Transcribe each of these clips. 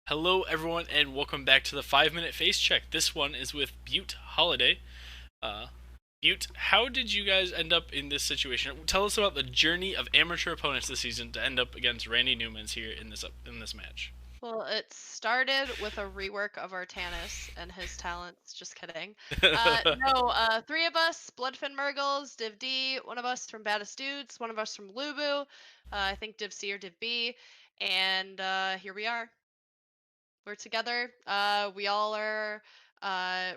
Hello, everyone, and welcome back to the 5 Minute Face Check. This one is with Butte Holiday. Uh, Butte, how did you guys end up in this situation? Tell us about the journey of amateur opponents this season to end up against Randy Newman's here in this match. Well, it started with a rework of Artanis and his talents. Just kidding. No, three of us, Bloodfin Murgles, Div D, one of us from Baddest Dudes, one of us from Lubu, I think Div C or Div B, and here we are. We're together. We all are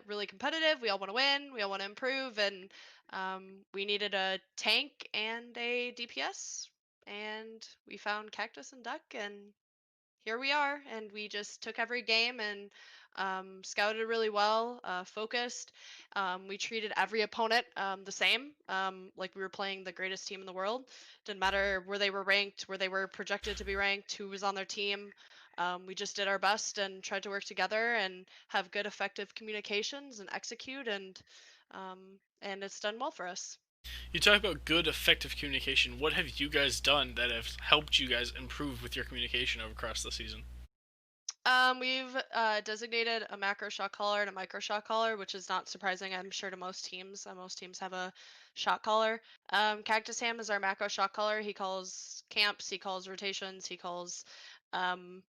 really competitive. We all want to win. We all want to improve, and we needed a tank and a DPS, and we found Cactus and Duck, and here we are, and we just took every game and scouted really well, focused. We treated every opponent the same, like we were playing the greatest team in the world. Didn't matter where they were ranked, where they were projected to be ranked, who was on their team. We just did our best and tried to work together and have good, effective communications and execute, and it's done well for us. You talk about good, effective communication. What have you guys done that have helped you guys improve with your communication over across the season? We've designated a macro shot caller and a micro shot caller, which is not surprising, I'm sure, to most teams. Most teams have a shot caller. Cactus Ham is our macro shot caller. He calls camps, he calls rotations, he calls um,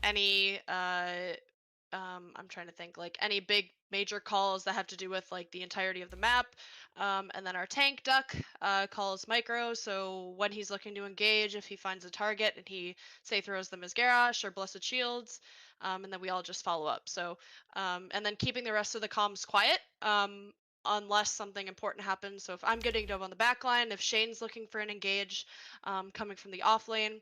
any I'm trying to think, like any big major calls that have to do with like the entirety of the map. And then our tank duck calls micro, so when he's looking to engage, if he finds a target and he say throws them as Garrosh or Blessed Shields, and then we all just follow up. So and then keeping the rest of the comms quiet. Unless something important happens. So if I'm getting dove on the back line, if Shane's looking for an engage coming from the off lane,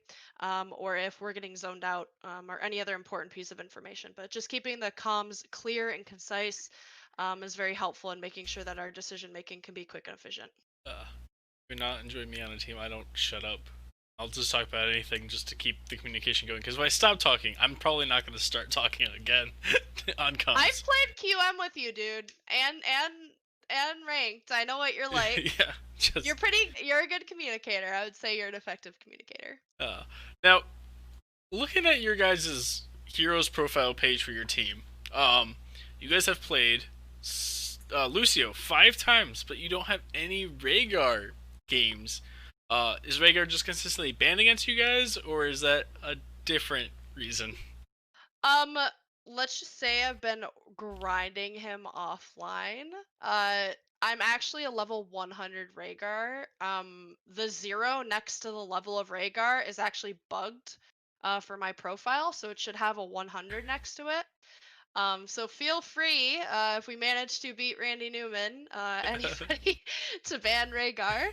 or if we're getting zoned out, or any other important piece of information. But just keeping the comms clear and concise is very helpful in making sure that our decision making can be quick and efficient. If you're not enjoying me on a team, I don't shut up. I'll just talk about anything just to keep the communication going. Because if I stop talking, I'm probably not going to start talking again on I've comms. played QM with you, dude, and ranked. I know what you're like. Yeah, just You're a good communicator. I would say you're an effective communicator. uh, now looking at your guys' heroes profile page for your team, you guys have played Lucio 5 times, but you don't have any Rhaegar games. Is Rhaegar just consistently banned against you guys, or is that a different reason? Um, let's just say I've been grinding him offline. I'm actually a level 100 Rhaegar. The 0 next to the level of Rhaegar is actually bugged for my profile, so it should have a 100 next to it. So feel free, if we manage to beat Randy Newman, anybody to ban Rhaegar.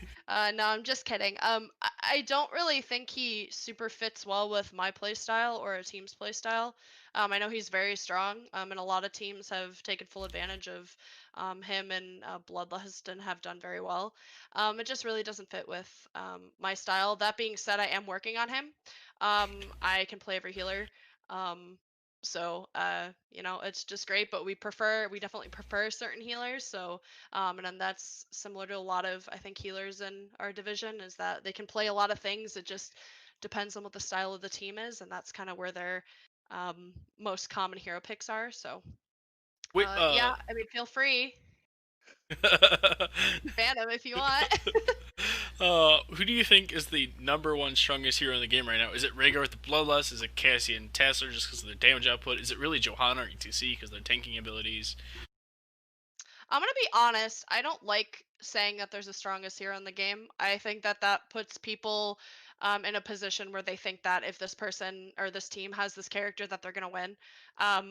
No, I'm just kidding. I don't really think he super fits well with my playstyle or a team's playstyle. I know he's very strong, and a lot of teams have taken full advantage of him, and Bloodlust and have done very well. It just really doesn't fit with my style. That being said, I am working on him. I can play every healer. Um, it's just great, but we definitely prefer certain healers. So, and then that's similar to a lot of, I think, healers in our division is that they can play a lot of things. It just depends on what the style of the team is, and that's kind of where their most common hero picks are. So, Wait, yeah, I mean, feel free to ban him if you want. who do you think is the number one strongest hero in the game right now? Is it Rhaegar with the Bloodlust? Is it Cassie and Tasser just because of their damage output? Is it really Johanna or ETC because of their tanking abilities? I'm gonna be honest. I don't like saying that there's a strongest hero in the game. I think that that puts people in a position where they think that if this person or this team has this character, that they're gonna win.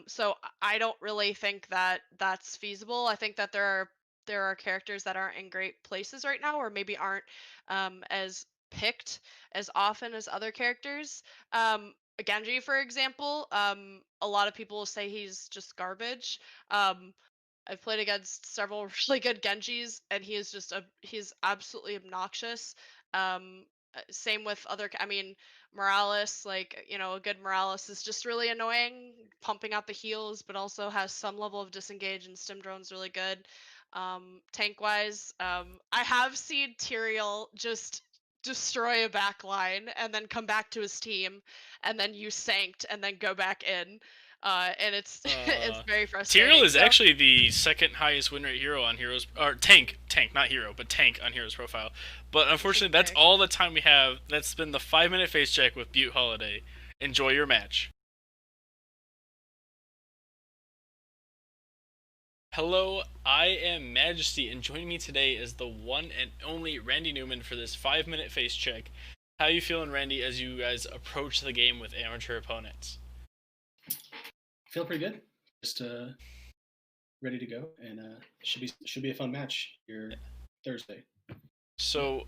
So I don't really think that that's feasible. I think that there are characters that aren't in great places right now, or maybe aren't as picked as often as other characters. Genji, for example, a lot of people will say he's just garbage. Um, I've played against several really good Genjis, and he's absolutely obnoxious. Same with I mean, Morales, like, a good Morales is just really annoying, pumping out the heals, but also has some level of disengage, and stim drone's really good. Tank wise, I have seen Tyrael just destroy a back line and then come back to his team and then use Sanked and then go back in. And it's it's Uh, very Tyrael frustrating. is So actually the second highest win rate hero on Heroes, or tank, not hero, but tank on Heroes profile. But it's unfortunately, that's very all the time we have. That's been the 5-minute face check with Butte Holiday. Enjoy your match. Hello, I am Majesty, and joining me today is the one and only Randy Newman for this 5-minute face check. How you feeling, Randy, as you guys approach the game with amateur opponents? Feel pretty good. Just ready to go, and should be a fun match here Thursday. So,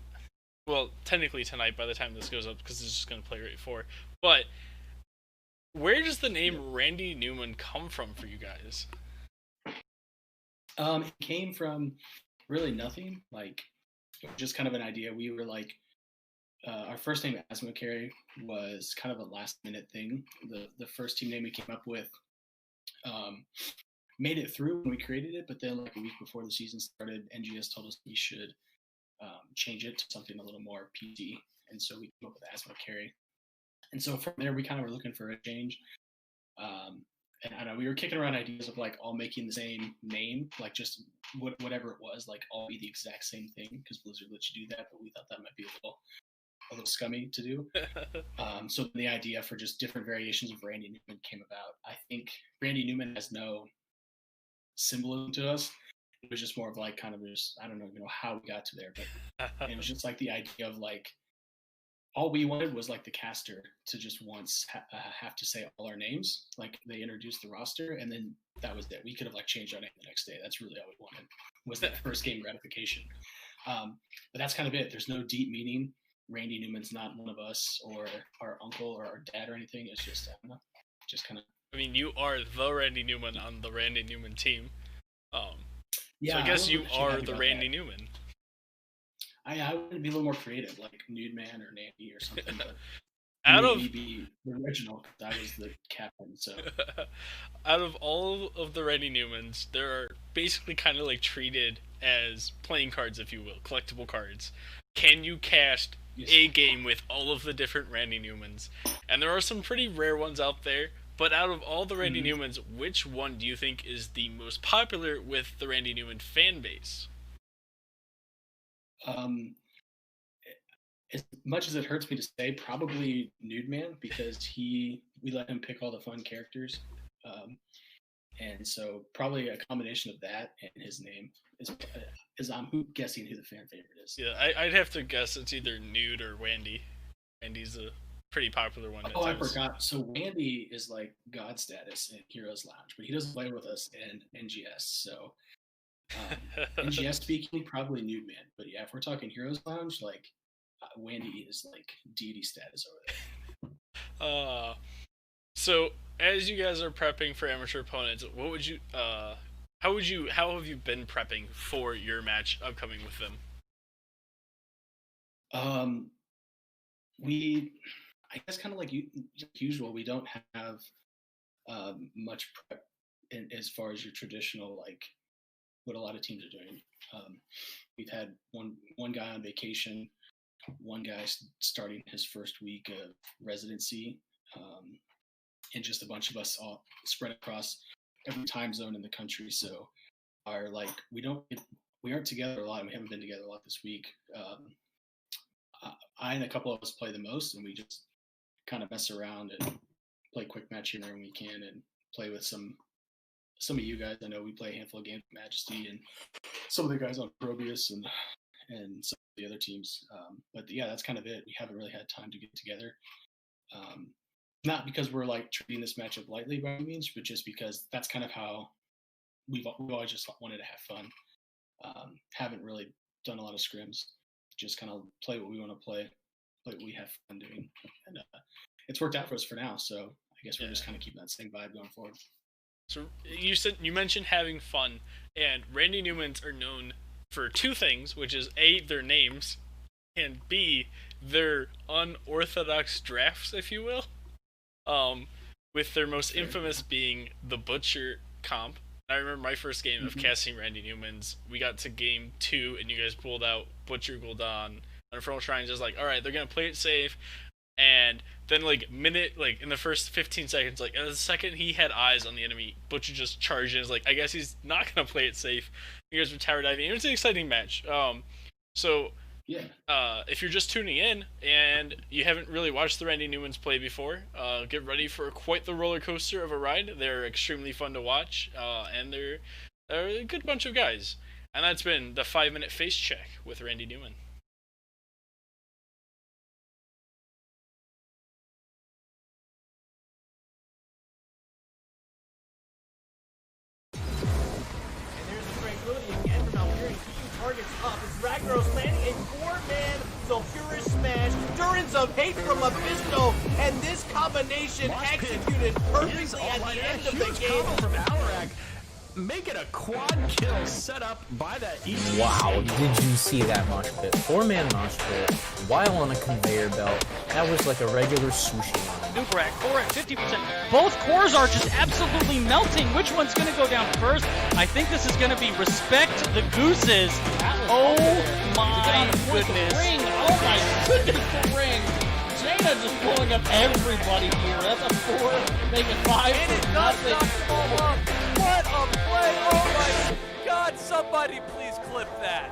well, technically tonight by the time this goes up, because this is just going to play right before. But where does the name Randy Newman come from for you guys? It came from really nothing. Like, just kind of an idea. We were like, our first name, Asthma Carry, was kind of a last minute thing. The first team name we came up with made it through when we created it, but then like a week before the season started, NGS told us we should change it to something a little more PC, and so we came up with Asthma Carry. And so from there, we kind of were looking for a change. And I know we were kicking around ideas of like all making the same name, like just whatever it was, like all be the exact same thing, because Blizzard lets you do that. But we thought that might be a little scummy to do. So the idea for just different variations of Randy Newman came about. I think Randy Newman has no symbolism to us. It was just more of like kind of just, I don't know, how we got to there, but it was just like the idea of like all we wanted was like the caster to just once have to say all our names. Like they introduced the roster, and then that was it. We could have like changed our name the next day. That's really all we wanted, was that first game gratification. But that's kind of it. There's no deep meaning. Randy Newman's not one of us or our uncle or our dad or anything. It's just, I don't know, just kind of. I mean, you are the Randy Newman on the Randy Newman team. Yeah, so I guess you are happy the about Randy that. Newman. I would be a little more creative, like Newman or Nandy or something. But Out made of me be the original because I was the captain. So out of all of the Randy Newmans, there are basically kind of like treated as playing cards, if you will, collectible cards. Can you cast yes. a game with all of the different Randy Newmans? And there are some pretty rare ones out there. But out of all the Randy Newmans, which one do you think is the most popular with the Randy Newman fan base? As much as it hurts me to say, probably Nude Man, because we let him pick all the fun characters, and so probably a combination of that and his name is I'm guessing who the fan favorite is. Yeah, I'd have to guess it's either Nude or Wandy. Wandy's a pretty popular one. Oh, I forgot. So Wandy is like God status in Heroes Lounge, but he doesn't play with us in NGS. So NGS speaking, probably Nude Man. But yeah, if we're talking Heroes Lounge, like Wandy is like deity status over there. So as you guys are prepping for amateur opponents, what would you how have you been prepping for your match upcoming with them? I guess kind of like usual, we don't have much prep as far as your traditional, like what a lot of teams are doing. We've had one guy on vacation, one guy starting his first week of residency, and just a bunch of us all spread across every time zone in the country. So we aren't together a lot. We haven't been together a lot this week. I and a couple of us play the most, and we just kind of mess around and play quick match here when we can, and play with some of you guys. I know we play a handful of games with Majesty and some of the guys on Probius and some of the other teams. But yeah, that's kind of it. We haven't really had time to get together. Not because we're like treating this matchup lightly by any means, but just because that's kind of how we've always just wanted to have fun. Haven't really done a lot of scrims. Just kind of play what we want to play what we have fun doing, and it's worked out for us for now. So I guess we're just kind of keeping that same vibe going forward. So you mentioned having fun, and Randy Newmans are known for two things, which is A, their names, and B, their unorthodox drafts, if you will. With their most infamous being the Butcher comp. I remember my first game of casting Randy Newmans. We got to game 2, and you guys pulled out Butcher Gul'dan, Infernal Shrines is like, all right, they're gonna play it safe, and then like in the first 15 seconds, like the second he had eyes on the enemy, Butcher just charged in. Is like, I guess he's not gonna play it safe. You guys were tower diving. It was an exciting match. So Yeah. if you're just tuning in and you haven't really watched the Randy Newmans play before, get ready for quite the roller coaster of a ride. They're extremely fun to watch, and they're a good bunch of guys. And that's been the 5-minute face check with Randy Newman. Targets up as Ragnaros landing a 4-man Sulfurous Smash, Durance of Hate from Mephisto, and this combination executed perfectly at the end of the game. From Alarak, make it a quad kill set up by that East. Wow, did you see that mosh pit? 4-man mosh pit while on a conveyor belt. That was like a regular sushi line. Nubarak, 4 at 50%. Both cores are just absolutely melting. Which one's going to go down first? I think this is going to be Respect the Gooses. Oh my goodness. Ring. Oh my goodness, the ring. Jaina just pulling up everybody here. That's a 4, making 5 And it for does nothing. not fall up. What a play. Oh my God, somebody please clip that.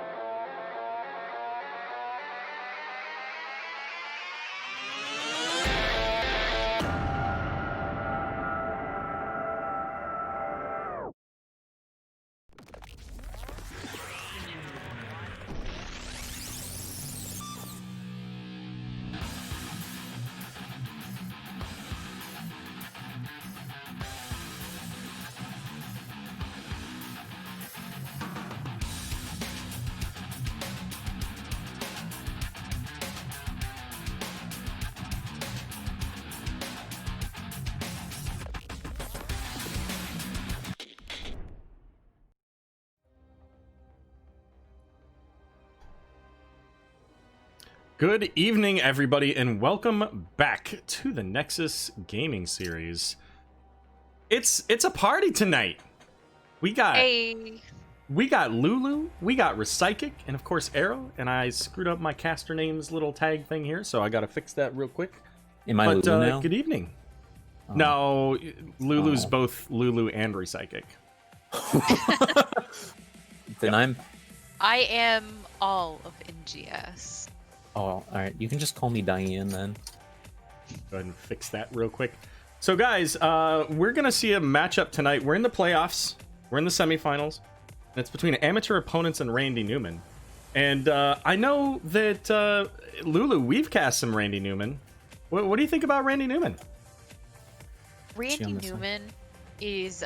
Good evening, everybody, and welcome back to the Nexus Gaming Series. It's a party tonight. We got Lulu, we got Recyclic, and of course Aero. And I screwed up my caster names little tag thing here, so I got to fix that real quick. Am I Lulu now? Good evening. No, Lulu's both Lulu and Recyclic. Then I am all of NGS. Oh, all right. You can just call me Diane then. Go ahead and fix that real quick. So, guys, we're going to see a matchup tonight. We're in the playoffs. We're in the semifinals. And it's between amateur opponents and Randy Newman. And I know that, Lulu, we've cast some Randy Newman. What do you think about Randy Newman? Randy Newman is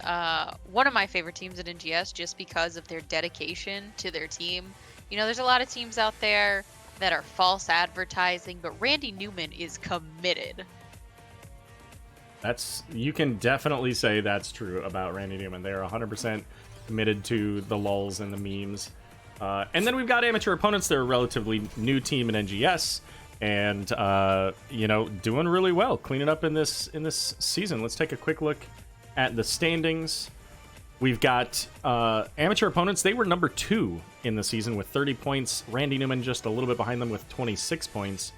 one of my favorite teams at NGS just because of their dedication to their team. You know, there's a lot of teams out there that are false advertising, but Randy Newman is committed. You can definitely say that's true about Randy Newman. They are 100% committed to the lulls and the memes. And then we've got amateur opponents. They're a relatively new team in NGS, and doing really well, cleaning up in this season. Let's take a quick look at the standings. We've got amateur opponents. They were number 2 in the season with 30 points. Randy Newman just a little bit behind them with 26 points.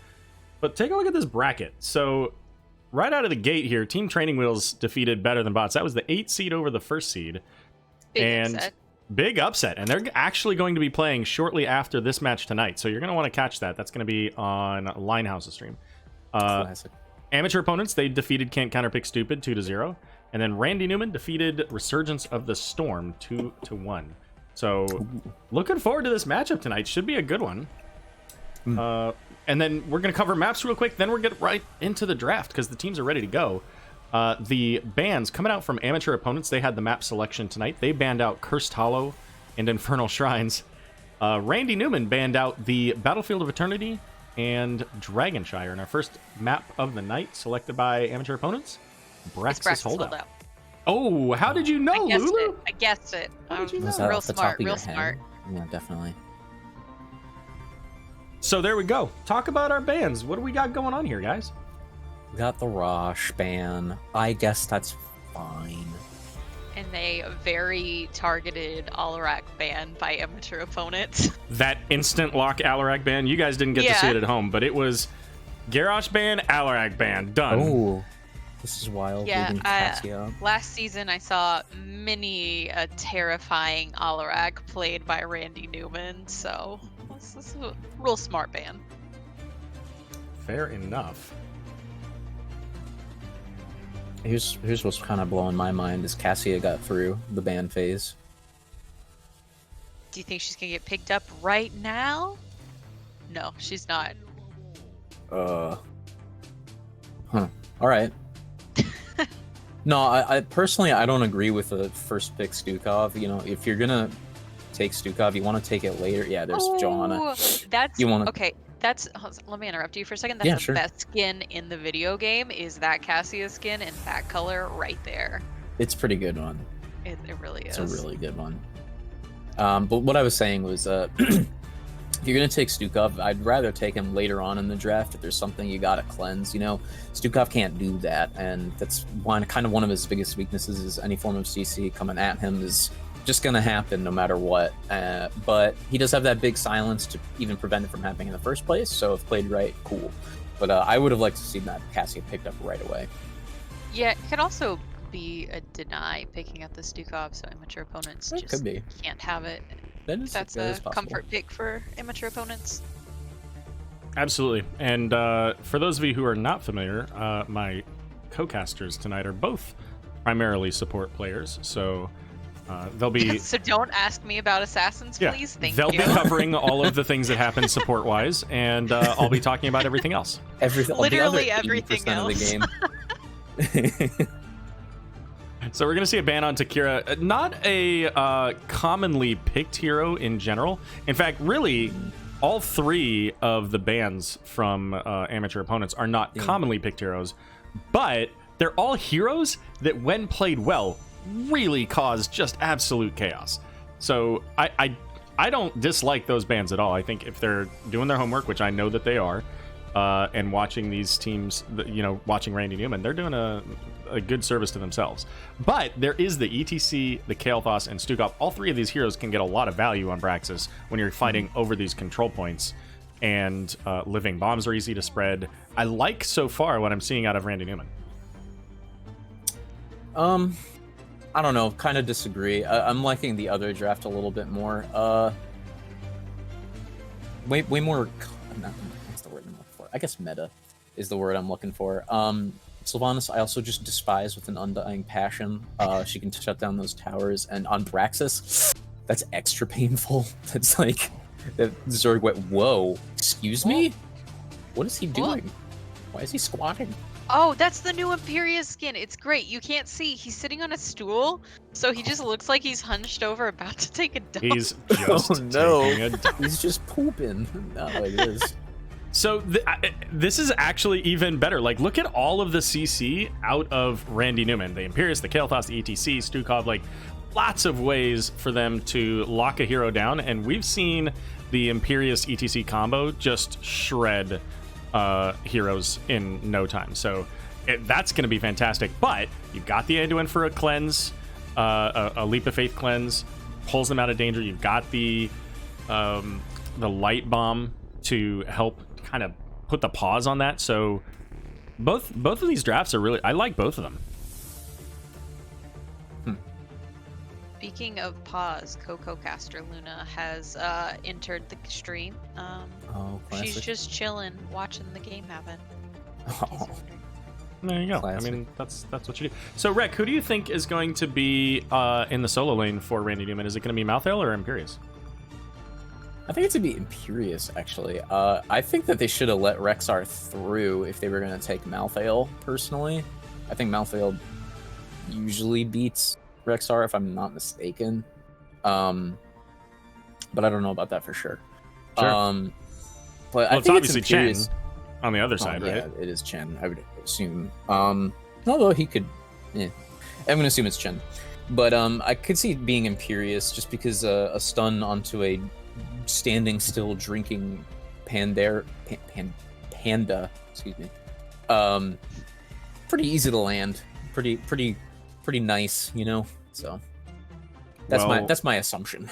But take a look at this bracket. So right out of the gate here, Team Training Wheels defeated Better Than Bots. That was the 8th seed over the 1st seed. Big upset. And they're actually going to be playing shortly after this match tonight. So you're going to want to catch that. That's going to be on Linehouse's stream. Classic. Amateur opponents, they defeated Can't Counterpick Stupid 2-0. And then Randy Newman defeated Resurgence of the Storm 2-1. So looking forward to this matchup tonight. Should be a good one. And then we're going to cover maps real quick. Then we're going to get right into the draft because the teams are ready to go. The bans coming out from amateur opponents, they had the map selection tonight. They banned out Cursed Hollow and Infernal Shrines. Randy Newman banned out the Battlefield of Eternity and Dragonshire. And our first map of the night, selected by amateur opponents, Braxis Holdout. Oh, how did you know, Lulu? I guessed it. Was that real off the smart, top of your real head? smart. Yeah, definitely. So there we go. Talk about our bans. What do we got going on here, guys? We got the Rosh ban. I guess that's fine. and a very targeted Alarak ban by amateur opponents. That instant lock Alarak ban, you guys didn't get to see Yeah. it at home, but it was Garrosh ban, Alarak ban, done. Oh, this is wild. Yeah, leaving Cassia. last season I saw many a terrifying Alarak played by Randy Newman, so this is a real smart ban. Fair enough. Here's what's kind of blowing my mind is Cassia got through the ban phase. Do you think she's gonna get picked up right now? No, she's not. All right. No, I personally I don't agree with the very pick Stukov. You know, if you're gonna take Stukov, you want to take it later. Yeah, there's Johanna. That's You wanna- okay. That's let me interrupt you for a second. That's Yeah, the sure. best skin in the video game. Is that Cassia skin in that color right there? It's a pretty good one. It really is. It's a really good one. But what I was saying was, if you're gonna take Stukov, I'd rather take him later on in the draft if there's something you gotta cleanse. You know, Stukov can't do that, and that's one of his biggest weaknesses. Is any form of CC coming at him is just gonna happen no matter what. But he does have that big silence to even prevent it from happening in the first place. So if played right, cool. But I would have liked to see that Cassia picked up right away. Yeah, it could also be a deny picking up the Stukov, so amateur opponents It just could be. can't have it. That That's is a possible. comfort pick for amateur opponents. Absolutely. And for those of you who are not familiar, my co-casters tonight are both primarily support players, so they'll be So don't ask me about assassins, yeah, please. Thank they'll you. be covering all of the things that happen support-wise, and I'll be talking about everything else. Literally the other everything 80% of the game. So we're gonna see a ban on Takira. Not a commonly picked hero in general. In fact, really, all three of the bans from amateur opponents are not commonly picked heroes, but they're all heroes that, when played well, really cause just absolute chaos. So I don't dislike those bans at all. I think if they're doing their homework, which I know that they are, and watching these teams, you know, watching Randy Newman, they're doing a good service to themselves. But there is the ETC, the Kael'thas, and Stukov. All three of these heroes can get a lot of value on Braxis when you're fighting over these control points, and living bombs are easy to spread. I like so far what I'm seeing out of Randy Newman. I don't know, kind of disagree. I'm liking the other draft a little bit more. Way more. What's the word I'm looking for? I guess meta is the word I'm looking for. Sylvanas, I also just despise with an undying passion. She can shut down those towers, and on Braxis, that's extra painful. That's like that Zerg went, whoa, excuse me? What is he doing? Why is he squatting? Oh, that's the new Imperious skin. It's great. You can't see. He's sitting on a stool, so he just looks like he's hunched over about to take a dump. He's just taking a dump. He's just pooping. Not like this. So this is actually even better. Like, look at all of the CC out of Randy Newman. The Imperious, the Kael'thas, the ETC, Stukov, like lots of ways for them to lock a hero down. And we've seen the Imperious ETC combo just shred heroes in no time. So that's going to be fantastic. But you've got the Anduin for a cleanse, a Leap of Faith cleanse, pulls them out of danger. You've got the Light Bomb to help kind of put the pause on that. So both of these drafts are really, I like both of them. Speaking of pause, Coco Caster Luna has entered the stream. She's classic. just chilling, watching the game happen. Oh, There you go. Classic. I mean, that's what you do. So, Rek, who do you think is going to be in the solo lane for Randy Newman? Is it going to be Malthael or Imperious? I think it's to be Imperious, actually. I think that they should have let Rexar through if they were going to take Malthael, personally. I think Malthael usually beats Rexar, if I'm not mistaken. But I don't know about that for sure. Sure. But Well, I it's think obviously it's Imperious. Chen on the other side, Yeah, right? it is Chen, I would assume. Although he could... I'm going to assume it's Chen. But I could see it being Imperious, just because a stun onto a standing still drinking panda, excuse me. Pretty easy to land. Pretty nice, you know. So Well- that's my assumption.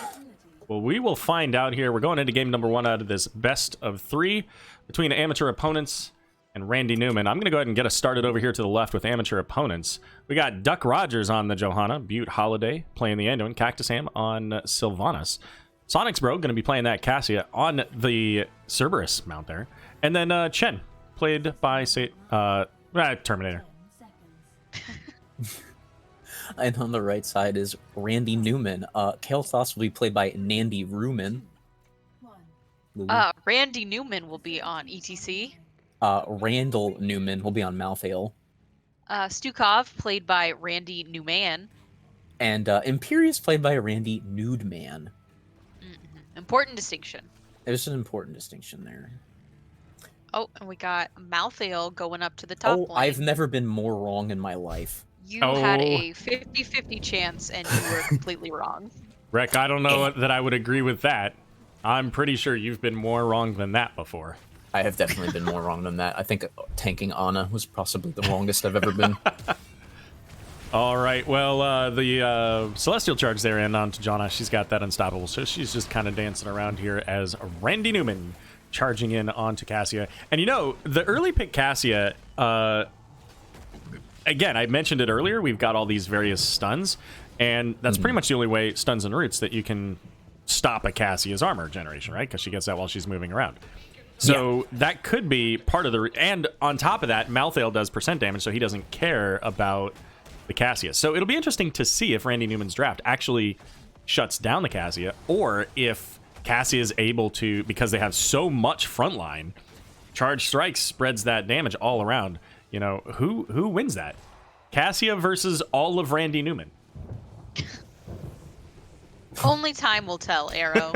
Well, we will find out here. We're going into game number 1 out of this best of 3 between amateur opponents and Randy Newman. I'm going to go ahead and get us started over here to the left with amateur opponents. We got Duck Rogers on the Johanna, Butte Holiday playing the Anduin, Cactus Ham on Sylvanas. Sonic's Bro going to be playing that Cassia on the Cerberus mount there. And then Chen, played by Terminator. And on the right side is Randy Newman. Kael'thas will be played by Nandy Ruman. Randy Newman will be on ETC. Randall Newman will be on Malthael. Stukov, played by Randy Newman. And Imperius played by Randy Nudeman. Important distinction. There's an important distinction there. Oh, and we got Malthael going up to the top lane. I've never been more wrong in my life. You had a 50-50 chance, and you were completely wrong. Rek, I don't know that I would agree with that. I'm pretty sure you've been more wrong than that before. I have definitely been more wrong than that. I think tanking Ana was possibly the wrongest I've ever been. All right, well, the Celestial Charge there and onto Jonna. She's got that unstoppable, so she's just kind of dancing around here as Randy Newman charging in onto Cassia. And you know, the early pick Cassia, again, I mentioned it earlier, we've got all these various stuns, and that's pretty much the only way, stuns and roots, that you can stop a Cassia's armor generation, right? Because she gets that while she's moving around. So that could be part of the... And on top of that, Malthael does percent damage, so he doesn't care about the Cassia. So it'll be interesting to see if Randy Newman's draft actually shuts down the Cassia, or if Cassia is able to, because they have so much frontline, Charge Strike spreads that damage all around. You know, who wins that? Cassia versus all of Randy Newman. Only time will tell, Aero.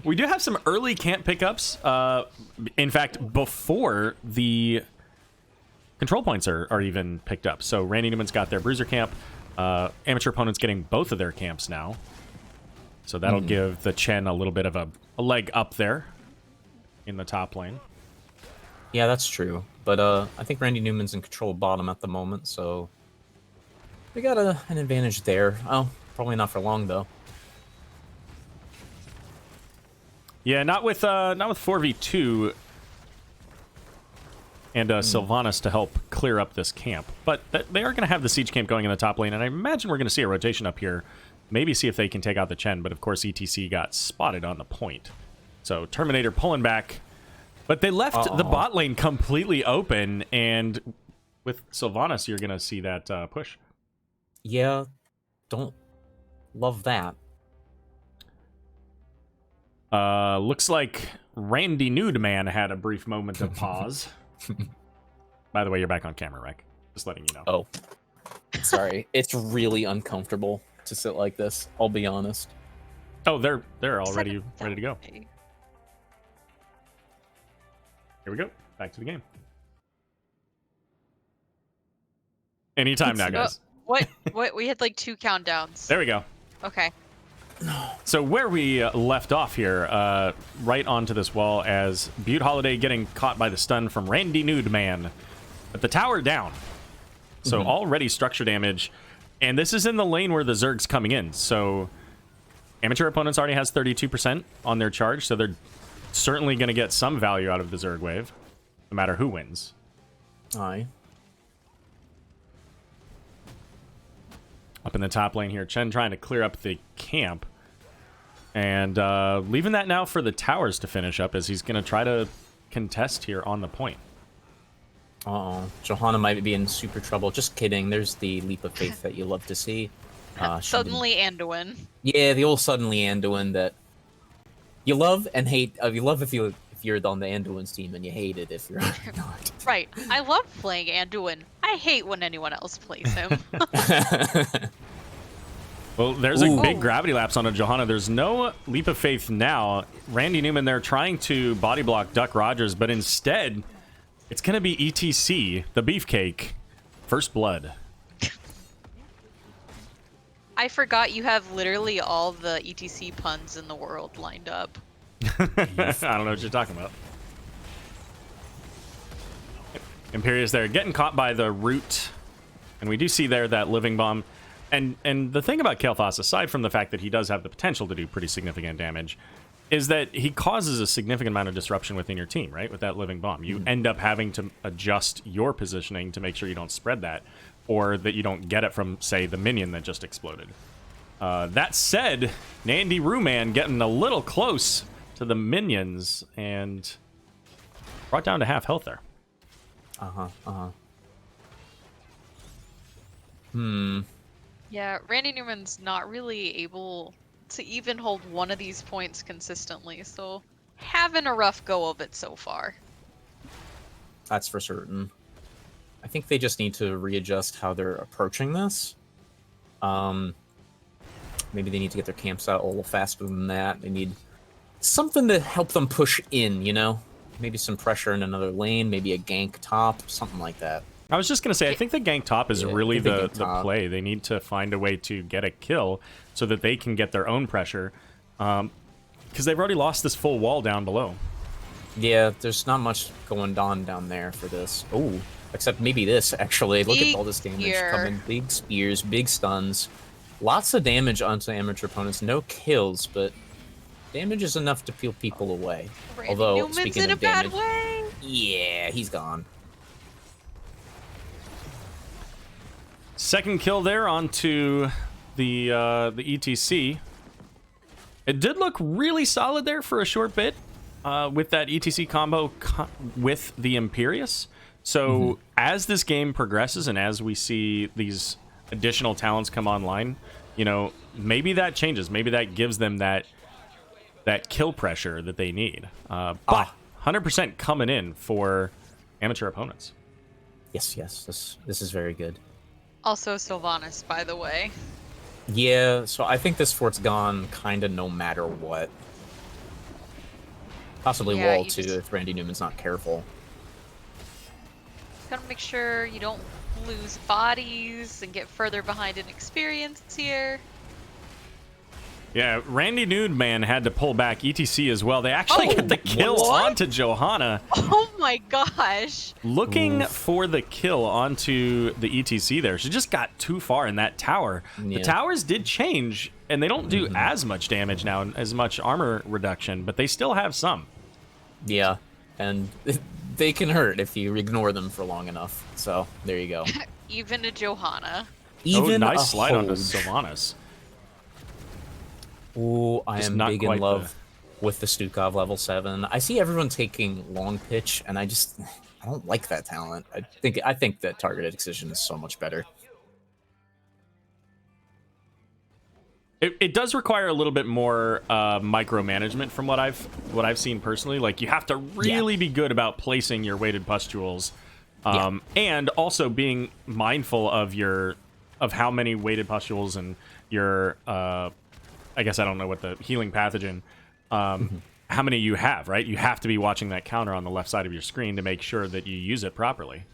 We do have some early camp pickups. In fact, before the control points are even picked up. So Randy Newman's got their bruiser camp. Amateur opponents getting both of their camps now. So that'll give the Chen a little bit of a leg up there in the top lane. Yeah, that's true. But I think Randy Newman's in control bottom at the moment, so we got an advantage there. Oh, probably not for long though. Yeah, not with 4v2 and Sylvanas to help clear up this camp. But they are going to have the siege camp going in the top lane, and I imagine we're going to see a rotation up here. Maybe see if they can take out the Chen, but of course ETC got spotted on the point. So Terminator pulling back. But they left the bot lane completely open, and with Sylvanas, you're going to see that push. Yeah, don't love that. Looks like Randy Nudeman had a brief moment of pause. By the way, you're back on camera, Rek. Just letting you know. Oh, sorry. It's really uncomfortable to sit like this, I'll be honest. Oh, they're already ready to go. Here we go. Back to the game. Anytime now, guys. What? We had like 2 countdowns. There we go. Okay. So where we left off here, right onto this wall as Butte Holiday getting caught by the stun from Randy Nudeman. But the tower down. So already structure damage. And this is in the lane where the Zerg's coming in. So amateur opponents already has 32% on their charge. So they're certainly going to get some value out of the Zerg wave, no matter who wins. Aye. Up in the top lane here, Chen trying to clear up the camp. And leaving that now for the towers to finish up as he's going to try to contest here on the point. Uh-oh. Johanna might be in super trouble. Just kidding. There's the leap of faith that you love to see. Suddenly Anduin. Yeah, the old suddenly Anduin that you love and hate. You love if you're on the Anduin's team, and you hate it if you're not. Right. I love playing Anduin. I hate when anyone else plays him. Well, there's a big gravity lapse on a Johanna. There's no leap of faith now. Randy Newman there trying to body block Duck Rogers, but instead, it's going to be ETC, the Beefcake, First Blood. I forgot you have literally all the ETC puns in the world lined up. I don't know what you're talking about. Imperius there getting caught by the root. And we do see there that living bomb. And the thing about Kael'thas, aside from the fact that he does have the potential to do pretty significant damage, is that he causes a significant amount of disruption within your team, right? With that living bomb. You end up having to adjust your positioning to make sure you don't spread that, or that you don't get it from, say, the minion that just exploded. That said, Nandy Ruman getting a little close to the minions and brought down to half health there. Yeah, Randy Newman's not really able to even hold one of these points consistently, so having a rough go of it so far. That's for certain. I think they just need to readjust how they're approaching this. Maybe they need to get their camps out a little faster than that. They need something to help them push in, you know? Maybe some pressure in another lane, maybe a gank top, something like that. I was just going to say, I think the gank top is really the play. They need to find a way to get a kill so that they can get their own pressure. Because they've already lost this full wall down below. Yeah, there's not much going on down there for this. Oh, except maybe this, actually. Look at all this damage coming. Big spears, big stuns. Lots of damage onto amateur opponents. No kills, but damage is enough to peel people away. Randy Although, Newman's speaking in of a bad damage, way. yeah, he's gone. Second kill there onto the ETC. It did look really solid there for a short bit with that ETC combo with the Imperius. So as this game progresses and as we see these additional talents come online, you know, maybe that changes. Maybe that gives them that kill pressure that they need. But 100% coming in for amateur opponents. Yes, this is very good. Also Sylvanas, by the way. Yeah, so I think this fort's gone kind of no matter what. Possibly Yeah, wall too if Randy Newman's not careful. Gotta make sure you don't lose bodies and get further behind in experience here. Yeah, Randy Newman had to pull back ETC as well. They actually get the kill onto Johanna. Oh my gosh. Looking for the kill onto the ETC there. She just got too far in that tower. Yeah. The towers did change, and they don't do as much damage now, and as much armor reduction, but they still have some. Yeah, and they can hurt if you ignore them for long enough. So, there you go. Even a Johanna. Even nice slide onto Hoge. Sylvanas. Ooh, I Just am not big in quite love with the Stukov level 7. I see everyone taking long pitch, and I don't like that talent. I think that targeted excision is so much better. It does require a little bit more micromanagement from what I've seen personally. Like, you have to really be good about placing your weighted pustules, and also being mindful of how many weighted pustules and your I guess I don't know what the healing pathogen, how many you have, right? You have to be watching that counter on the left side of your screen to make sure that you use it properly.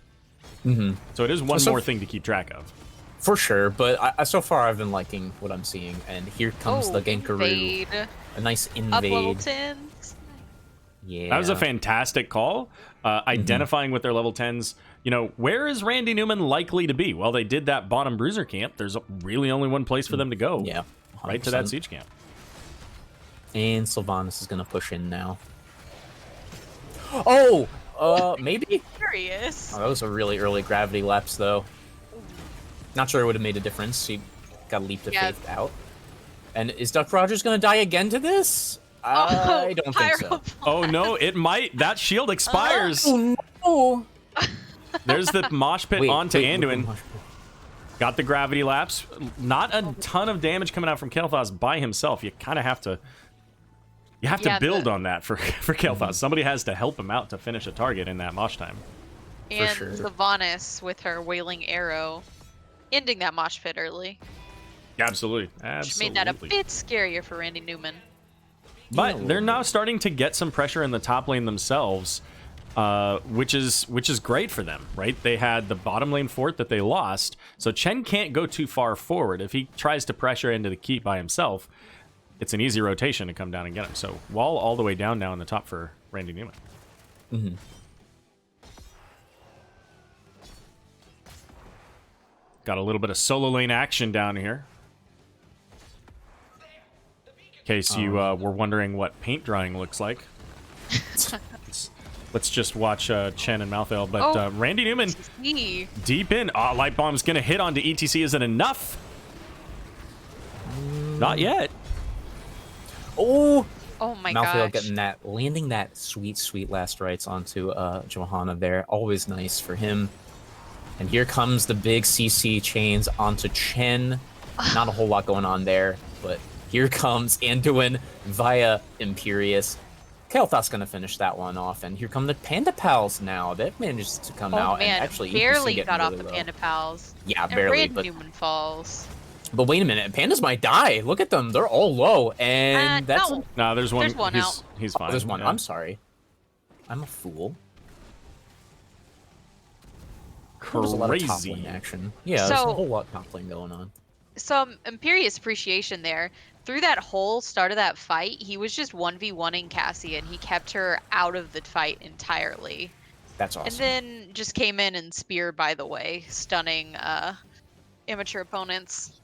So it is one more thing to keep track of. For sure, but so far I've been liking what I'm seeing, and here comes the Gankaroo. Invade. A nice invade. Up level 10s. Yeah. That was a fantastic call. Identifying with their level 10s. You know, where is Randy Newman likely to be? Well, they did that bottom bruiser camp. There's really only one place for them to go. Yeah. 100%. Right to that siege camp. And Sylvanas is gonna push in now. Oh! Maybe? Curious. Oh, that was a really early gravity lapse, though. Not sure it would have made a difference. She got leaped of faith out. And is Duck Rogers gonna die again to this? I don't think so. Oh no, it might. That shield expires. Oh no! There's the mosh pit onto Anduin. Mosh pit. Got the gravity lapse. Not a ton of damage coming out from Kael'thas by himself. You kind of have to. You have to build on that for Kael'thas. Somebody has to help him out to finish a target in that mosh time. And sure. Sylvanas with her wailing arrow, ending that mosh pit early. Absolutely. Which made that a bit scarier for Randy Newman. But they're now starting to get some pressure in the top lane themselves, which is great for them, right? They had the bottom lane fort that they lost, so Chen can't go too far forward. If he tries to pressure into the keep by himself, it's an easy rotation to come down and get him. So wall all the way down now in the top for Randy Newman. Got a little bit of solo lane action down here. In case you were wondering what paint drying looks like. Let's just watch Chen and Malthael. But Randy Newman deep in. Oh, Light Bomb's going to hit onto ETC. Is it enough? Not yet. Oh my Malthael gosh. getting that, landing that sweet last rites onto Johanna there. Always nice for him. And here comes the big CC chains onto Chen. Not a whole lot going on there, but here comes Anduin via Imperious. Kael'thas's gonna finish that one off, and here come the Panda Pals now. They've managed to come out man, and actually barely get got off really the low. Panda Pals. Yeah, And barely. Randy Newman falls. But wait a minute, Pandas might die. Look at them; they're all low, and that's no. No, there's one. There's one out. He's fine. there's one. Yeah. I'm sorry, I'm a fool. There's a lot of top Crazy. lane action. Yeah, there's a So- whole lot of top lane going on. Some Imperious appreciation there. Through that whole start of that fight, he was just 1v1ing Cassie, and he kept her out of the fight entirely. That's awesome. And then just came in and spear, by the way, stunning amateur opponents.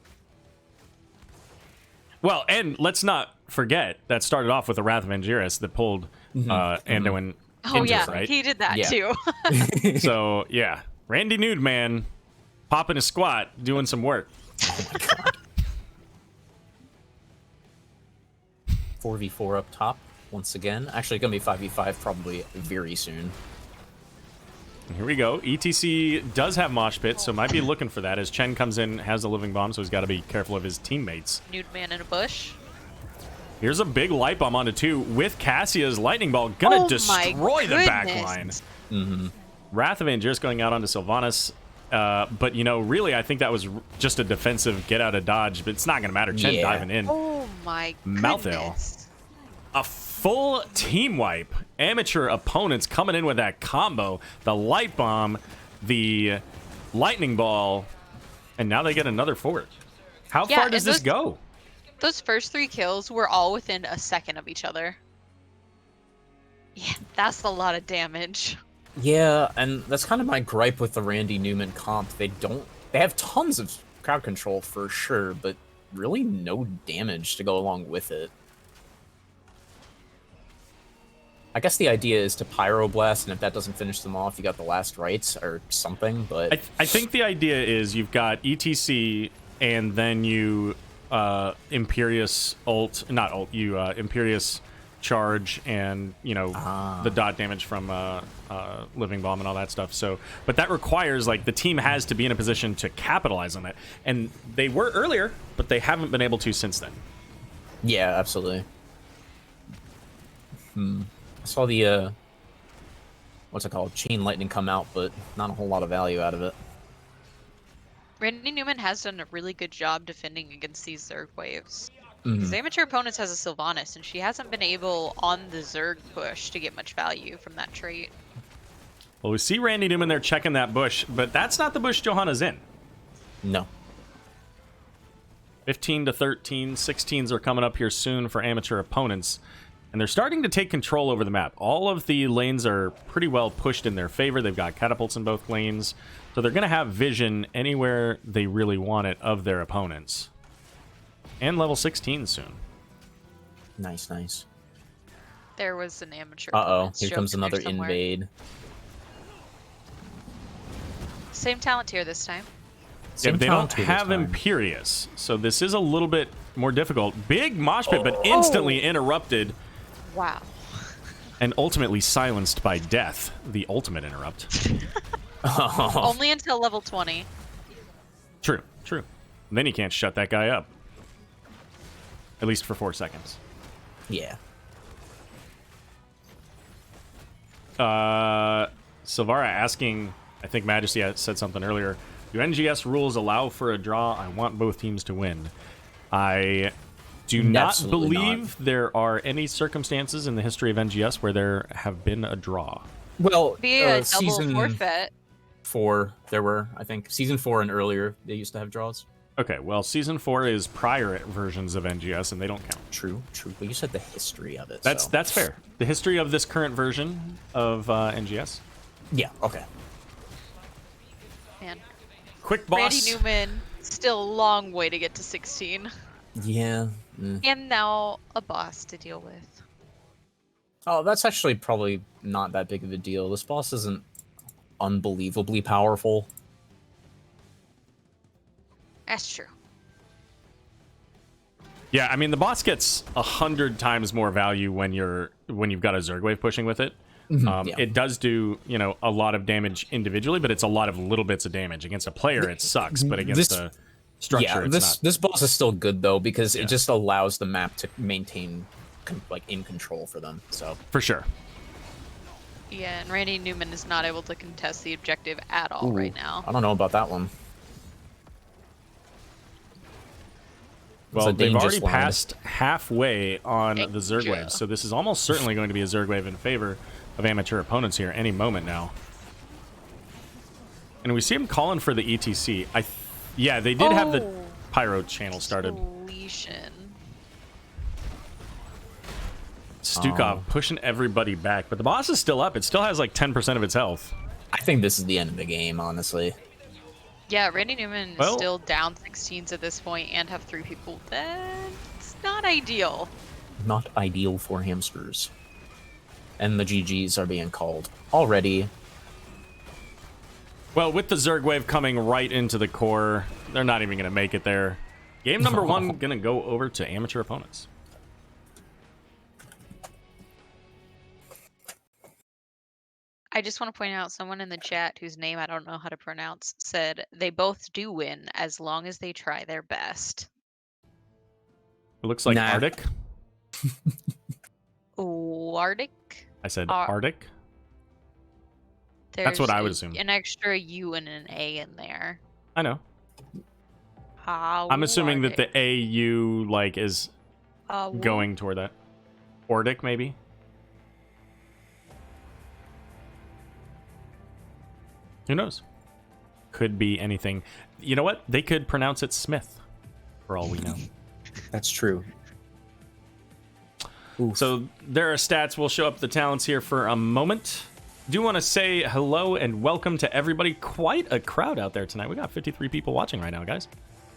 Well, and let's not forget that started off with a Wrath of Angiris that pulled Anduin Oh into yeah, it, right? he did that Yeah. too. So, yeah. Randy Nude, man, popping a squat, doing some work. 4v4 up top once again. Actually, gonna be 5v5 probably very soon. And here we go. ETC does have Mosh Pit, so might be looking for that as Chen comes in, has a living bomb, so he's got to be careful of his teammates. Nude man in a bush. Here's a big light bomb onto 2 with Cassia's lightning ball. Gonna Oh destroy my the back goodness. line. Wrath of Angiris going out onto Sylvanas. But, you know, really, I think that was just a defensive get out of dodge, but it's not going to matter. Chen Yeah. diving in. Oh my Malthael. goodness. A full team wipe. Amateur opponents coming in with that combo. The light bomb, the lightning ball, and now they get another fort. How Yeah, far does and this go? Those first 3 kills were all within a second of each other. Yeah, that's a lot of damage. Yeah, and that's kind of my gripe with the Randy Newman comp. They have tons of crowd control for sure, but really no damage to go along with it. I guess the idea is to pyroblast, and if that doesn't finish them off, you got the last rites or something, but... I think the idea is you've got ETC, and then you Imperious ult, not ult, you Imperious charge, and, you know, the dot damage from Living Bomb and all that stuff. So, but that requires, like, the team has to be in a position to capitalize on that. And they were earlier, but they haven't been able to since then. Yeah, absolutely. I saw the, what's it called? Chain Lightning come out, but not a whole lot of value out of it. Randy Newman has done a really good job defending against these Zerg waves. His amateur opponents has a Sylvanas, and she hasn't been able on the Zerg push to get much value from that trait. Well, we see Randy Newman there checking that bush, but that's not the bush Johanna's in. No. 15 to 13, 16s are coming up here soon for amateur opponents, and they're starting to take control over the map. All of the lanes are pretty well pushed in their favor. They've got catapults in both lanes, so they're going to have vision anywhere they really want it of their opponents. And level 16 soon. Nice, nice. There was an amateur. Uh-oh, opponent's here joke comes in there another somewhere. invade. Same talent tier this time. Yeah, Same they don't talent tier this have time. Imperious, so this is a little bit more difficult. Big mosh pit, but instantly interrupted Wow. and ultimately silenced by death. The ultimate interrupt. Only until level 20. True, true. Then you can't shut that guy up. At least for 4 seconds. Yeah. Silvara asking, I think Majesty had said something earlier, do NGS rules allow for a draw? I want both teams to win. I do not Absolutely believe there are any circumstances in the history of NGS where there have been a draw. Well, Be a double season forfeit. 4, there were, I think, season 4 and earlier, they used to have draws. Okay, well, Season 4 is prior versions of NGS, and they don't count. True, true. But you said the history of it. That's so. that's fair. The history of this current version of NGS. Yeah, okay. Man. quick boss. Randy Newman, still a long way to get to 16. Yeah. And now a boss to deal with. Oh, that's actually probably not that big of a deal. This boss isn't unbelievably powerful. That's true. Yeah, I mean the boss gets 100 times more value when you've got a Zergwave pushing with it. Yeah. It does do, a lot of damage individually, but it's a lot of little bits of damage. Against a player, it sucks, but against a structure, it's not. This boss is still good though because it just allows the map to maintain in control for them. So For sure. Yeah, and Randy Newman is not able to contest the objective at all right now. I don't know about that one. Well, they've dangerous already line. passed halfway on the Zergwave, Danger. so this is almost certainly going to be a Zergwave in favor of amateur opponents here any moment now. And we see him calling for the ETC. Yeah, they did have the pyro channel started. Deletion. Stukov pushing everybody back, but the boss is still up. It still has like 10% of its health. I think this is the end of the game, honestly. Yeah, Randy Newman is Well- still down 16s at this point and have 3 people. That's not ideal. Not ideal for hamsters. And the GGs are being called already. Well, with the Zergwave coming right into the core, they're not even going to make it there. Game number 1 going to go over to amateur opponents. I just want to point out someone in the chat whose name I don't know how to pronounce said they both do win as long as they try their best. It looks like Nah. Arctic. Arctic? I said Ar- Arctic. That's what I would assume. An extra U and an A in there. I know. How I'm assuming that the AU is Arctic. going toward that. Ordic, maybe? Who knows? Could be anything. You know what? They could pronounce it Smith, for all we know. That's true. So there are stats. We'll show up the talents here for a moment. Do want to say hello and welcome to everybody. Quite a crowd out there tonight. We got 53 people watching right now, guys.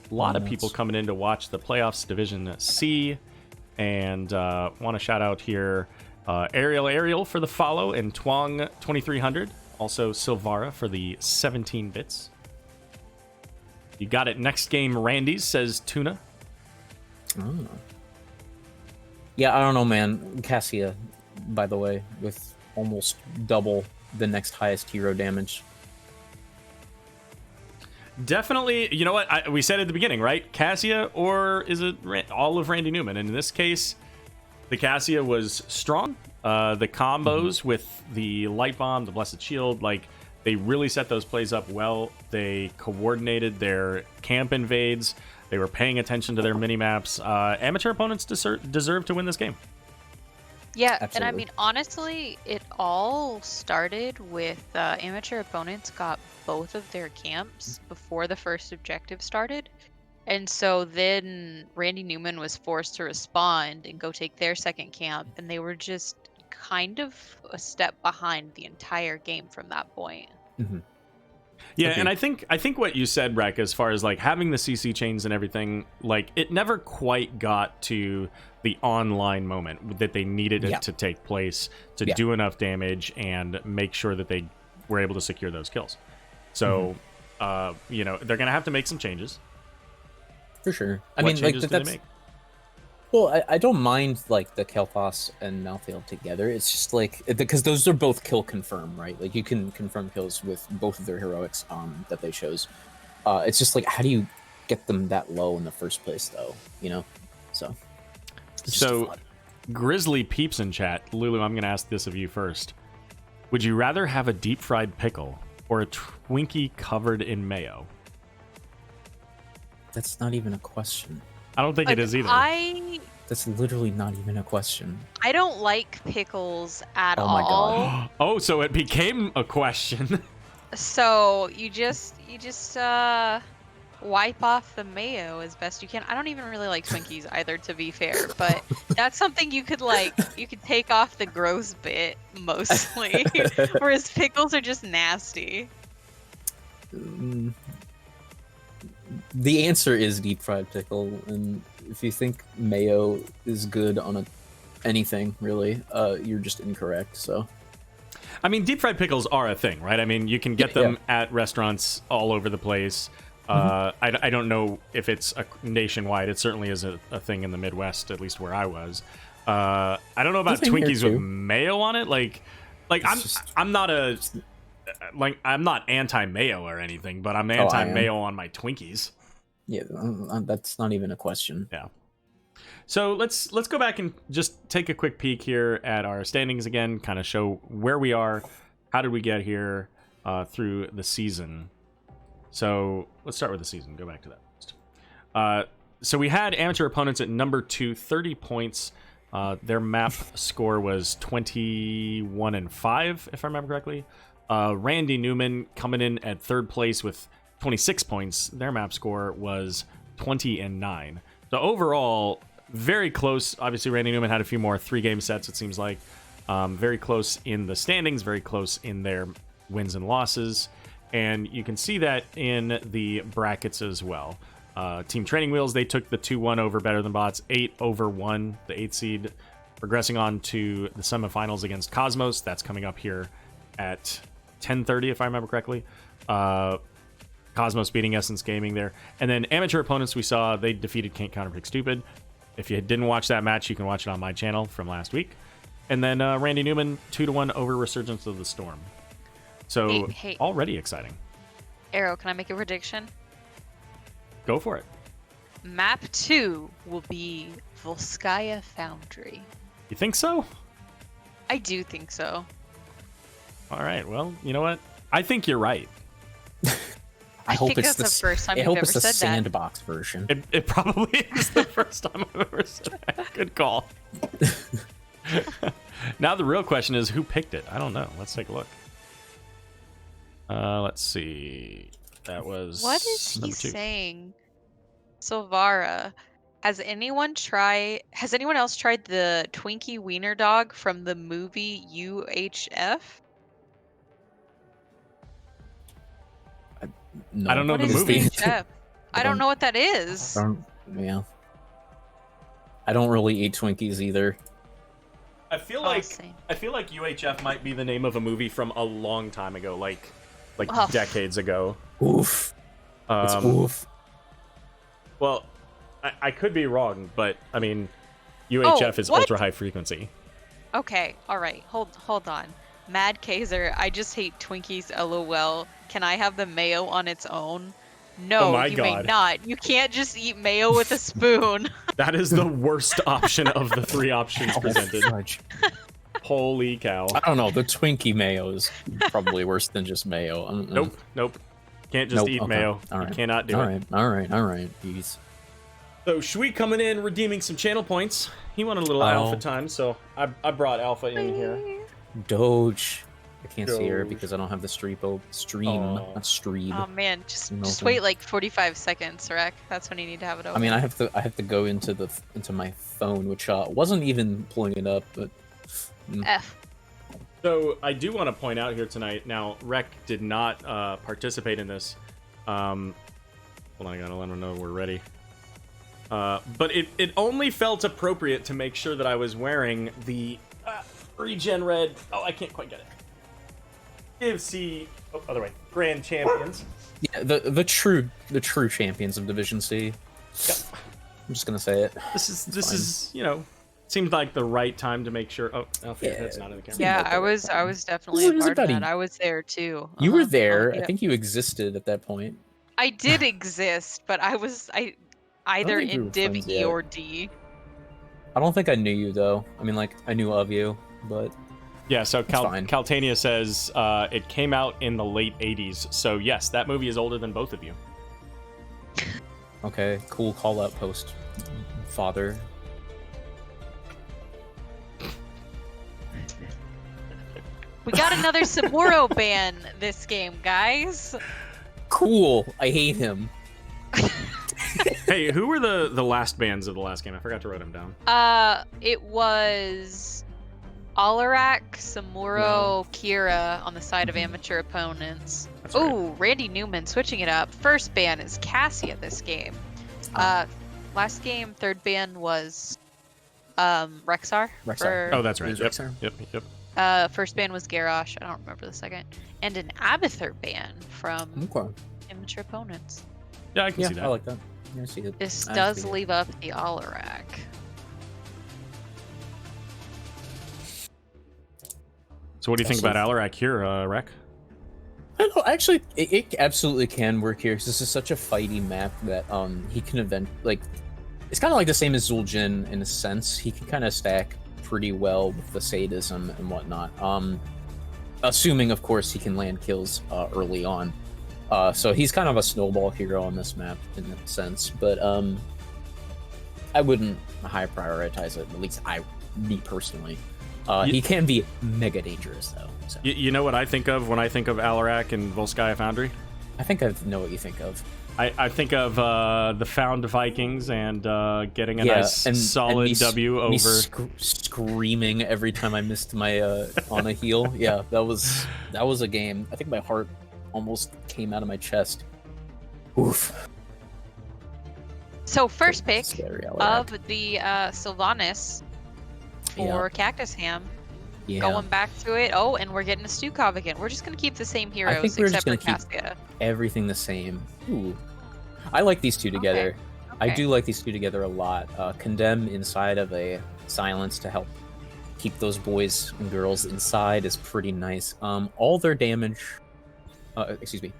A lot of people coming in to watch the playoffs Division C. And want to shout out here Ariel for the follow and Twong 2300. Also Silvara for the 17 bits. You got it. Next game, Randy's, says Tuna. Oh. Yeah, I don't know, man. Cassia, by the way, with almost double the next highest hero damage. Definitely, you know what? We said at the beginning, right? Cassia, or is it all of Randy Newman? And in this case, the Cassia was strong. The combos with the Light Bomb, the Blessed Shield, they really set those plays up well. They coordinated their camp invades. They were paying attention to their mini-maps. Amateur opponents deserve to win this game. Yeah, and I Absolutely. mean, honestly, it all started with amateur opponents got both of their camps before the first objective started. And so then Randy Newman was forced to respond and go take their second camp, and they were just kind of a step behind the entire game from that point. Yeah, Okay. and I think what you said, Rek, as far as having the CC chains and everything, it never quite got to the online moment that they needed it to take place to do enough damage and make sure that they were able to secure those kills. So, they're gonna have to make some changes. For sure. What changes do they make? Well, I don't mind the Kel'Thas and Malthael together. It's just because those are both kill confirm, right? You can confirm kills with both of their heroics that they chose. It's just how do you get them that low in the first place, though? So. it's just So, fun. Grizzly Peeps in chat. Lulu, I'm gonna ask this of you first. Would you rather have a deep fried pickle or a Twinkie covered in mayo? That's not even a question. I don't think it is either. That's literally not even a question. I don't like pickles at Oh my all. God. Oh, so it became a question. So you just wipe off the mayo as best you can. I don't even really like Twinkies either, to be fair, but that's something you could you could take off the gross bit mostly, whereas pickles are just nasty. The answer is deep fried pickle, and if you think mayo is good on anything, really, you're just incorrect. So, I mean, deep fried pickles are a thing, right? I mean, you can get them at restaurants all over the place. I don't know if it's nationwide. It certainly is a thing in the Midwest, at least where I was. I don't know about Twinkies with mayo on it. I'm not anti-mayo or anything, but I'm anti-mayo on my Twinkies. Yeah, that's not even a question. Yeah. So let's go back and just take a quick peek here at our standings again, kind of show where we are, how did we get here through the season. So let's start with the season. Go back to that. So we had amateur opponents at number 2, 30 points. Their map score was 21-5, if I remember correctly. Randy Newman coming in at 3rd place with 26 points. Their map score was 20-9. So overall, very close. Obviously, Randy Newman had a few more 3-game sets, it seems like. Very close in the standings, very close in their wins and losses. And you can see that in the brackets as well. Team Training Wheels, they took the 2-1 over Better Than Bots, 8-1, the 8th seed, progressing on to the semifinals against Cosmos. That's coming up here at 10:30, if I remember correctly. Cosmos beating Essence Gaming there. And then amateur opponents we saw, they defeated Can't Counterpick Stupid. If you didn't watch that match, you can watch it on my channel from last week. And then Randy Newman, 2-1 over Resurgence of the Storm. So, Hey. already exciting. Aero, can I make a prediction? Go for it. Map 2 will be Volskaya Foundry. You think so? I do think so. All right. Well, you know what? I think you're right. I hope think it's that's the first time you've hope ever it's the said that. sandbox version. It probably is the first time I've ever said that. Good call. Now the real question is, who picked it? I don't know. Let's take a look. Let's see. That was What is he number 2. saying? Silvara, has anyone else tried the Twinkie Wiener Dog from the movie UHF? No. I don't know What the is movie. UHF? I don't know what that is. I don't really eat Twinkies either. I feel like UHF might be the name of a movie from a long time ago, like decades ago. Oof. It's oof. Well, I could be wrong, but I mean, UHF is what? ultra high frequency. Okay, all right. Hold on. Mad Kaiser, I just hate Twinkies. LOL. Can I have the mayo on its own? No, Oh my you may God. not. You can't just eat mayo with a spoon. That is the worst option of the 3 options presented. Fudge. Holy cow. I don't know. The Twinkie mayo is probably worse than just mayo. Nope. Can't just eat okay. mayo. All right. You cannot do it. All right. Jeez. So Shui coming in, redeeming some channel points. He wanted a little alpha time, so I brought alpha in here. Doge. I can't see her Doge. because I don't have the stream, not stream. Oh man, just Nothing. wait like 45 seconds, Rek. That's when you need to have it open. I mean, I have to go into my phone, which wasn't even pulling it up, but F. So I do want to point out here tonight. Now, Rek did not participate in this. Hold on, I gotta let him know we're ready. But it only felt appropriate to make sure that I was wearing the regen red. Oh, I can't quite get it. Give C. Oh, other way. Grand champions. yeah, the true champions of Division C. Yep. I'm just gonna say it. This is seemed like the right time to make sure. Oh, Alfie, your head's not in the camera. Yeah, I was definitely a It was part of about that. I was there too. You were there. Yeah. I think you existed at that point. I did exist, but I either think we in were Div friends E yet. or D. I don't think I knew you though. I mean, like I knew of you, but Yeah, so fine. Caltania says it came out in the late 80s. So yes, that movie is older than both of you. okay, cool call out post, father. We got another Saburo ban this game, guys. Cool. I hate him. Hey, who were the last bans of the last game? I forgot to write them down. It was Alarak, Samuro, Kira on the side of amateur opponents. That's right. Oh, Randy Newman switching it up. First ban is Cassia this game. Last game, third ban was Rexar. Rexar. Oh, that's right. It was Yep. Rexar. Yep. First ban was Garrosh. I don't remember the second. And an Abathur ban from Okay. immature opponents. Yeah, I can Yeah, see that. I like that. Yeah, I see it. This I does see it. leave up the Alarak. So what do you think about Alarak here, Rek? I don't know, actually, it absolutely can work here because this is such a fighty map that he can it's kind of like the same as Zul'jin in a sense. He can kind of stack pretty well with the sadism and whatnot. Assuming, of course, he can land kills early on. So he's kind of a snowball hero on this map in that sense. But I wouldn't high prioritize it. At least me personally. He can be mega dangerous though. So. You know what I think of when I think of Alarak and Volskaya Foundry? I think I know what you think of. I think of the Found Vikings and getting a nice and solid me W me over. Screaming every time I missed my on a heal. Yeah, that was a game. I think my heart almost came out of my chest. Oof. So first pick Scary Alarak. of the Sylvanas for Cactus Ham. Yeah. Going back to it. Oh, and we're getting a Stukov again. We're just going to keep the same heroes think we're just except for gonna keep- Cassia. Everything the same. Ooh. I like these two together. I Okay. do like these two together a lot. Condemn inside of a silence to help keep those boys and girls inside is pretty nice. All their damage. Excuse me.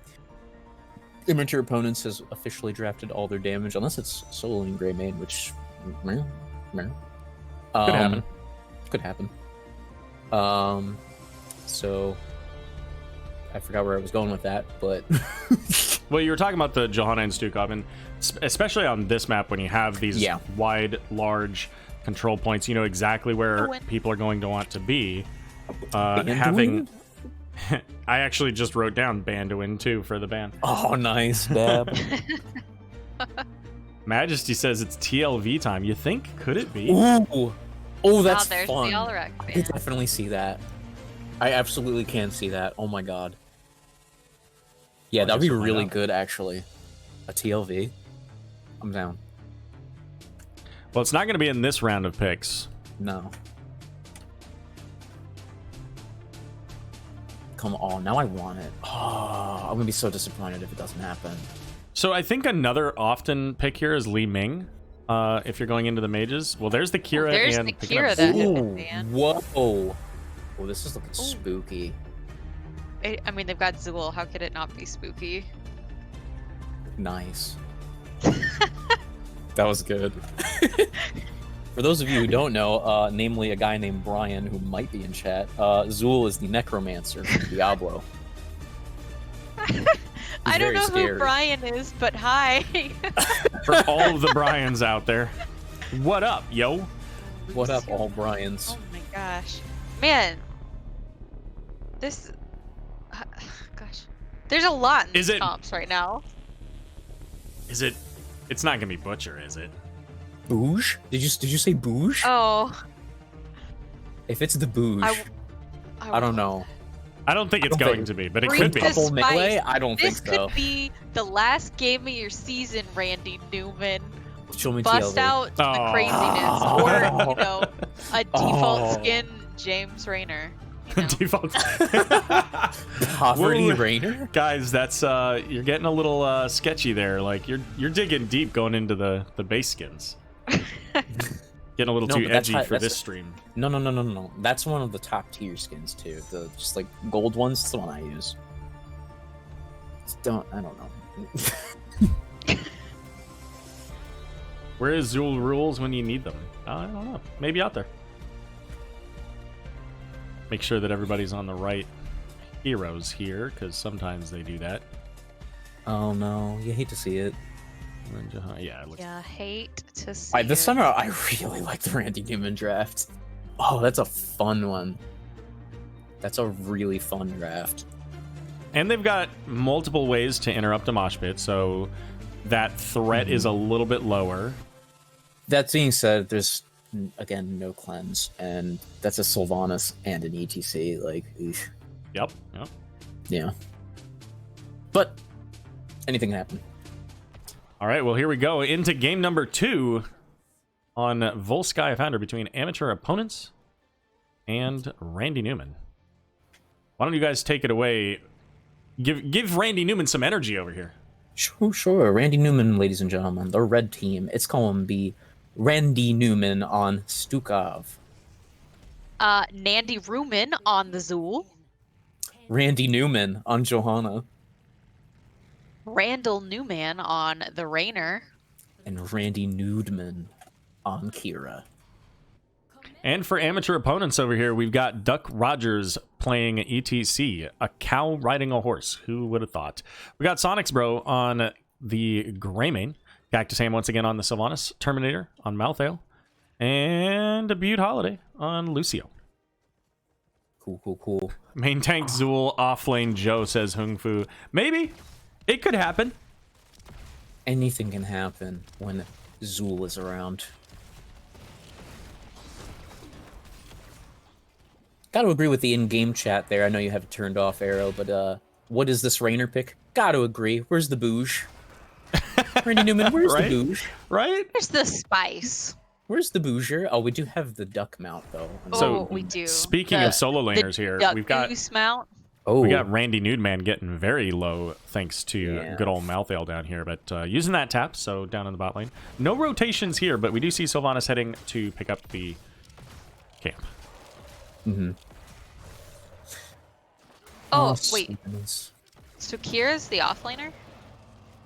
Immature opponents has officially drafted all their damage, unless it's Soul and Grey Mane, which Could happen. Could happen. So I forgot where I was going with that, but Well, you were talking about the Johanna and Stukov, and especially on this map when you have these wide, large control points, you know exactly where people are going to want to be. Having, I actually just wrote down Banduin too for the ban. Oh, nice, Dab. Majesty says it's TLV time. You think? Could it be? Ooh. Oh, that's there's fun. the Alarak I ban. can definitely see that. I absolutely can see that. Oh my god. Yeah, I that'd guess be we'll find really out. good, actually. A TLV. I'm down. Well, it's not going to be in this round of picks. No. Come on, now I want it. Oh, I'm gonna be so disappointed if it doesn't happen. So I think another often pick here is Li Ming. If you're going into the mages, well, there's the Kira there's and the picking Kira up that Zul. had been banned. Whoa. Oh, this is looking spooky. I mean, they've got Zool. How could it not be spooky? Nice. That was good. For those of you who don't know, namely a guy named Brian who might be in chat, Zool is the necromancer from Diablo. I don't very know scary. who Brian is, but hi. For all of the Bryans out there, what up, yo? What up, all Brians? Oh my gosh. Man. This... gosh. There's a lot in Is these it- comps right now. Is it? It's not gonna be Butcher, is it? Booge? Did you say Booge? Oh. If it's the Booge, I don't know. I don't think it's don't going think- to be, but it Bring could be. this Double melee? spice. I don't This think so. could be the last game of your season, Randy Newman. Show me Bust TLV. out the Oh. craziness, or you know, a default Oh. skin James Rayner. You know? Default. Poverty Whoa. Rainer? Guys, that's you're getting a little sketchy there. Like you're digging deep going into the base skins. Getting a little No, too but that's edgy how- for that's- this stream. No. That's one of the top tier skins too. The just like gold ones. That's the one I use. I don't know. Where is Zool rules when you need them? I don't know. Maybe out there. Make sure that everybody's on the right heroes here, because sometimes they do that. Oh no, you hate to see it. Yeah, it looks. Yeah, hate to see This it. summer, I really like the Randy Newman draft. Oh, that's a fun one. That's a really fun draft. And they've got multiple ways to interrupt a mosh pit, so that threat is a little bit lower. That being said, there's again no cleanse, and that's a Sylvanas and an ETC. Like, eesh. Yep. Yeah. But anything can happen. All right, well, here we go into game number 2 on Volsky Founder between amateur opponents and Randy Newman. Why don't you guys take it away? Give Randy Newman some energy over here. Sure. Randy Newman, ladies and gentlemen, the red team. It's going to be Randy Newman on Stukov. Nandy Ruman on the Zool. Randy Newman on Johanna. Randall Newman on the Rainer. And Randy Newman on Kira. And for amateur opponents over here, we've got Duck Rogers playing ETC, a cow riding a horse. Who would have thought? We got Sonics Bro on the Greymane, Cactus Ham once again on the Sylvanas, Terminator on Malthael, and a Butte Holiday on Lucio. Cool. Main tank Zool, offlane Joe, says Hung Fu. Maybe. It could happen. Anything can happen when Zool is around. Got to agree with the in-game chat there. I know you have it turned off, Aero, but what is this Rainer pick? Got to agree. Where's the bouge? Randy Newman, where's Right? the bouge? Right? There's the spice. Where's the bouger? Oh, we do have the duck mount, though. So, we do. Speaking The- of solo the laners here, duck we've got goose mount. Oh, we got Randy Newman getting very low thanks to Yeah. good old Malthael down here, but using that tap, so down in the bot lane. No rotations here, but we do see Sylvanas heading to pick up the camp. Mm-hmm. Oh, wait. So Kira's the offlaner?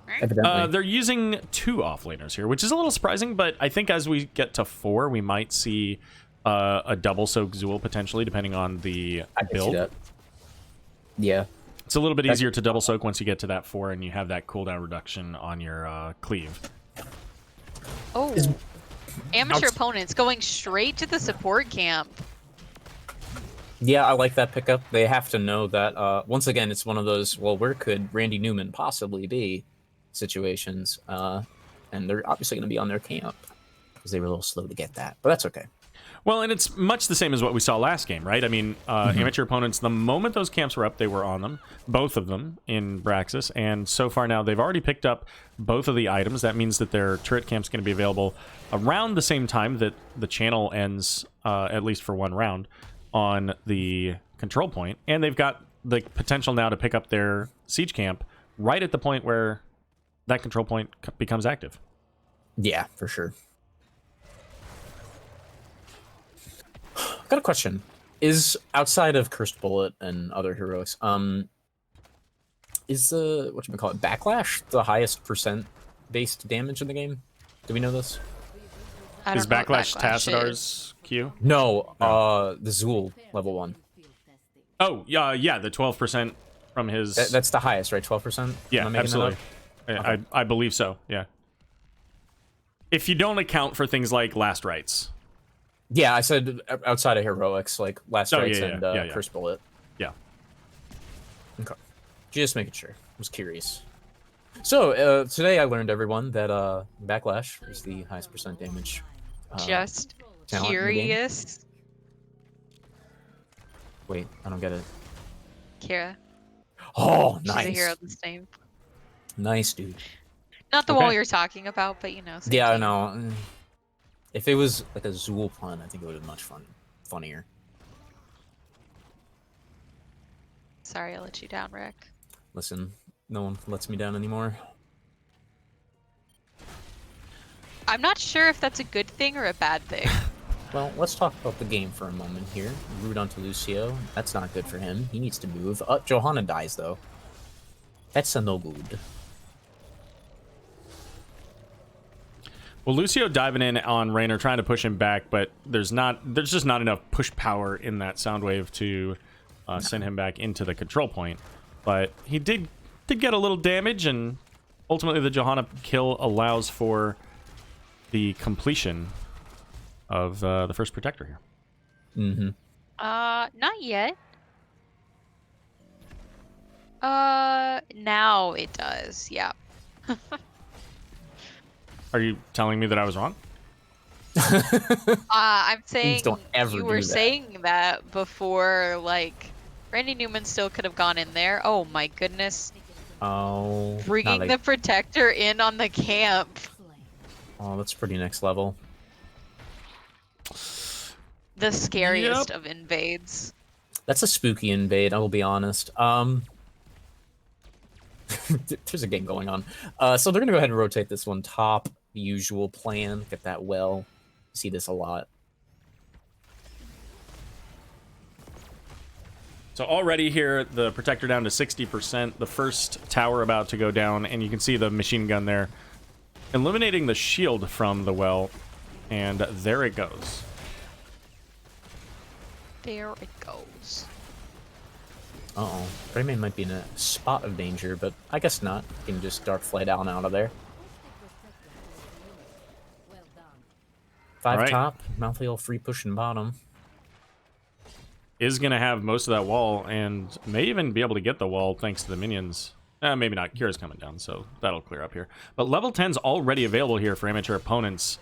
Right? Evidently. They're using 2 offlaners here, which is a little surprising, but I think as we get to 4, we might see a double soak Zool potentially, depending on the I can see build. that. Yeah. It's a little bit easier to double soak once you get to that 4 and you have that cooldown reduction on your cleave. Oh. Amateur opponents going straight to the support camp. Yeah, I like that pickup. They have to know that, once again, it's one of those, well, where could Randy Newman possibly be situations. And they're obviously going to be on their camp because they were a little slow to get that. But that's okay. Well, and it's much the same as what we saw last game, right? I mean, amateur opponents, the moment those camps were up, they were on them, both of them in Braxis. And so far now, they've already picked up both of the items. That means that their turret camp's going to be available around the same time that the channel ends, at least for one round, on the control point. And they've got the potential now to pick up their siege camp right at the point where that control point becomes active. Yeah, for sure. Got a question. Is outside of Cursed Bullet and other heroics, is the backlash the highest percent based damage in the game? Do we know this? I don't Is know what Backlash Backlash Tassadar's Q? No, the Zool level 1. Oh, yeah, the 12% from his... That's the highest, right? 12%? Yeah, absolutely. I believe so, yeah. If you don't account for things like Last Rites. Yeah, I said outside of heroics, like Last Rites and Cursed Bullet. Yeah. Okay. Just making sure. I was curious. So, today I learned, everyone, that Backlash is the highest percent damage. Just talent in the game. curious. Wait, I don't get it. Kira. Oh, She's nice. a hero the same. Nice, dude. Not the Okay. one we were talking about, but you know. same Yeah, I team. know. If it was like a Zool pun, I think it would have been much funnier. Sorry, I let you down, Rick. Listen, no one lets me down anymore. I'm not sure if that's a good thing or a bad thing. Well, let's talk about the game for a moment here. Root onto Lucio. That's not good for him. He needs to move. Johanna dies, though. That's a no good. Well, Lucio diving in on Raynor, trying to push him back, but there's just not enough push power in that Soundwave to send him back into the control point. But he did get a little damage, and ultimately the Johanna kill allows for the completion of the first protector here. Mm-hmm. Not yet. Now it does. Yeah. Are you telling me that I was wrong? I'm saying don't ever you were do that. saying that before. Like, Randy Newman still could have gone in there. Oh my goodness. Oh, Bringing the protector in on the camp. Oh, that's pretty next level. The scariest of invades. That's a spooky invade, I will be honest. There's a game going on. So they're gonna go ahead and rotate this one top. The usual plan. Get that well. See this a lot. So already here, the protector down to 60%. The first tower about to go down, and you can see the machine gun there, eliminating the shield from the well, and there it goes. There it goes. Uh-oh. Greymane might be in a spot of danger, but I guess not. You can just Dark Fly down out of there. 5 right. top, Malthael free pushing bottom. Is going to have most of that wall, and may even be able to get the wall thanks to the minions. Maybe not. Kira's coming down, so that'll clear up here. But level 10's already available here for amateur opponents.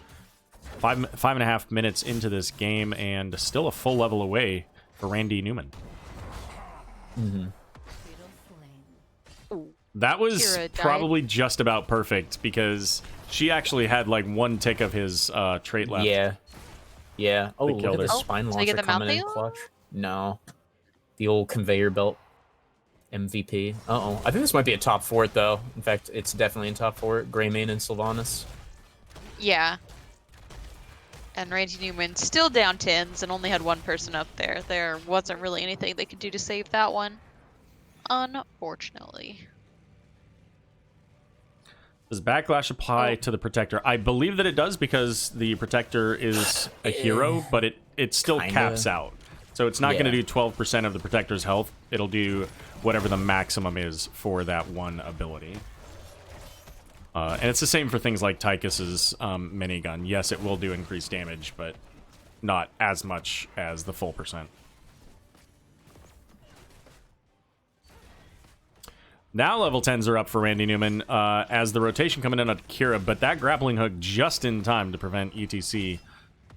5.5 minutes into this game, and still a full level away for Randy Newman. Mm-hmm. That was probably just about perfect, because she actually had like 1 tick of his trait left. Yeah. Yeah. Oh, look at this her. spine Did I get launcher the coming in Malthael? clutch. No. The old conveyor belt MVP. Uh-oh. I think this might be a top 4, though. In fact, it's definitely in top 4. Greymane and Sylvanas. Yeah. And Randy Newman still down 10s and only had 1 person up there. There wasn't really anything they could do to save that one. Unfortunately. Does backlash apply to the protector? I believe that it does, because the protector is a hero, but it still caps out. So it's not going to do 12% of the protector's health. It'll do whatever the maximum is for that one ability. And it's the same for things like Tychus's minigun. Yes, it will do increased damage, but not as much as the full percent. Now level 10s are up for Randy Newman as the rotation coming in on Kira, but that grappling hook just in time to prevent ETC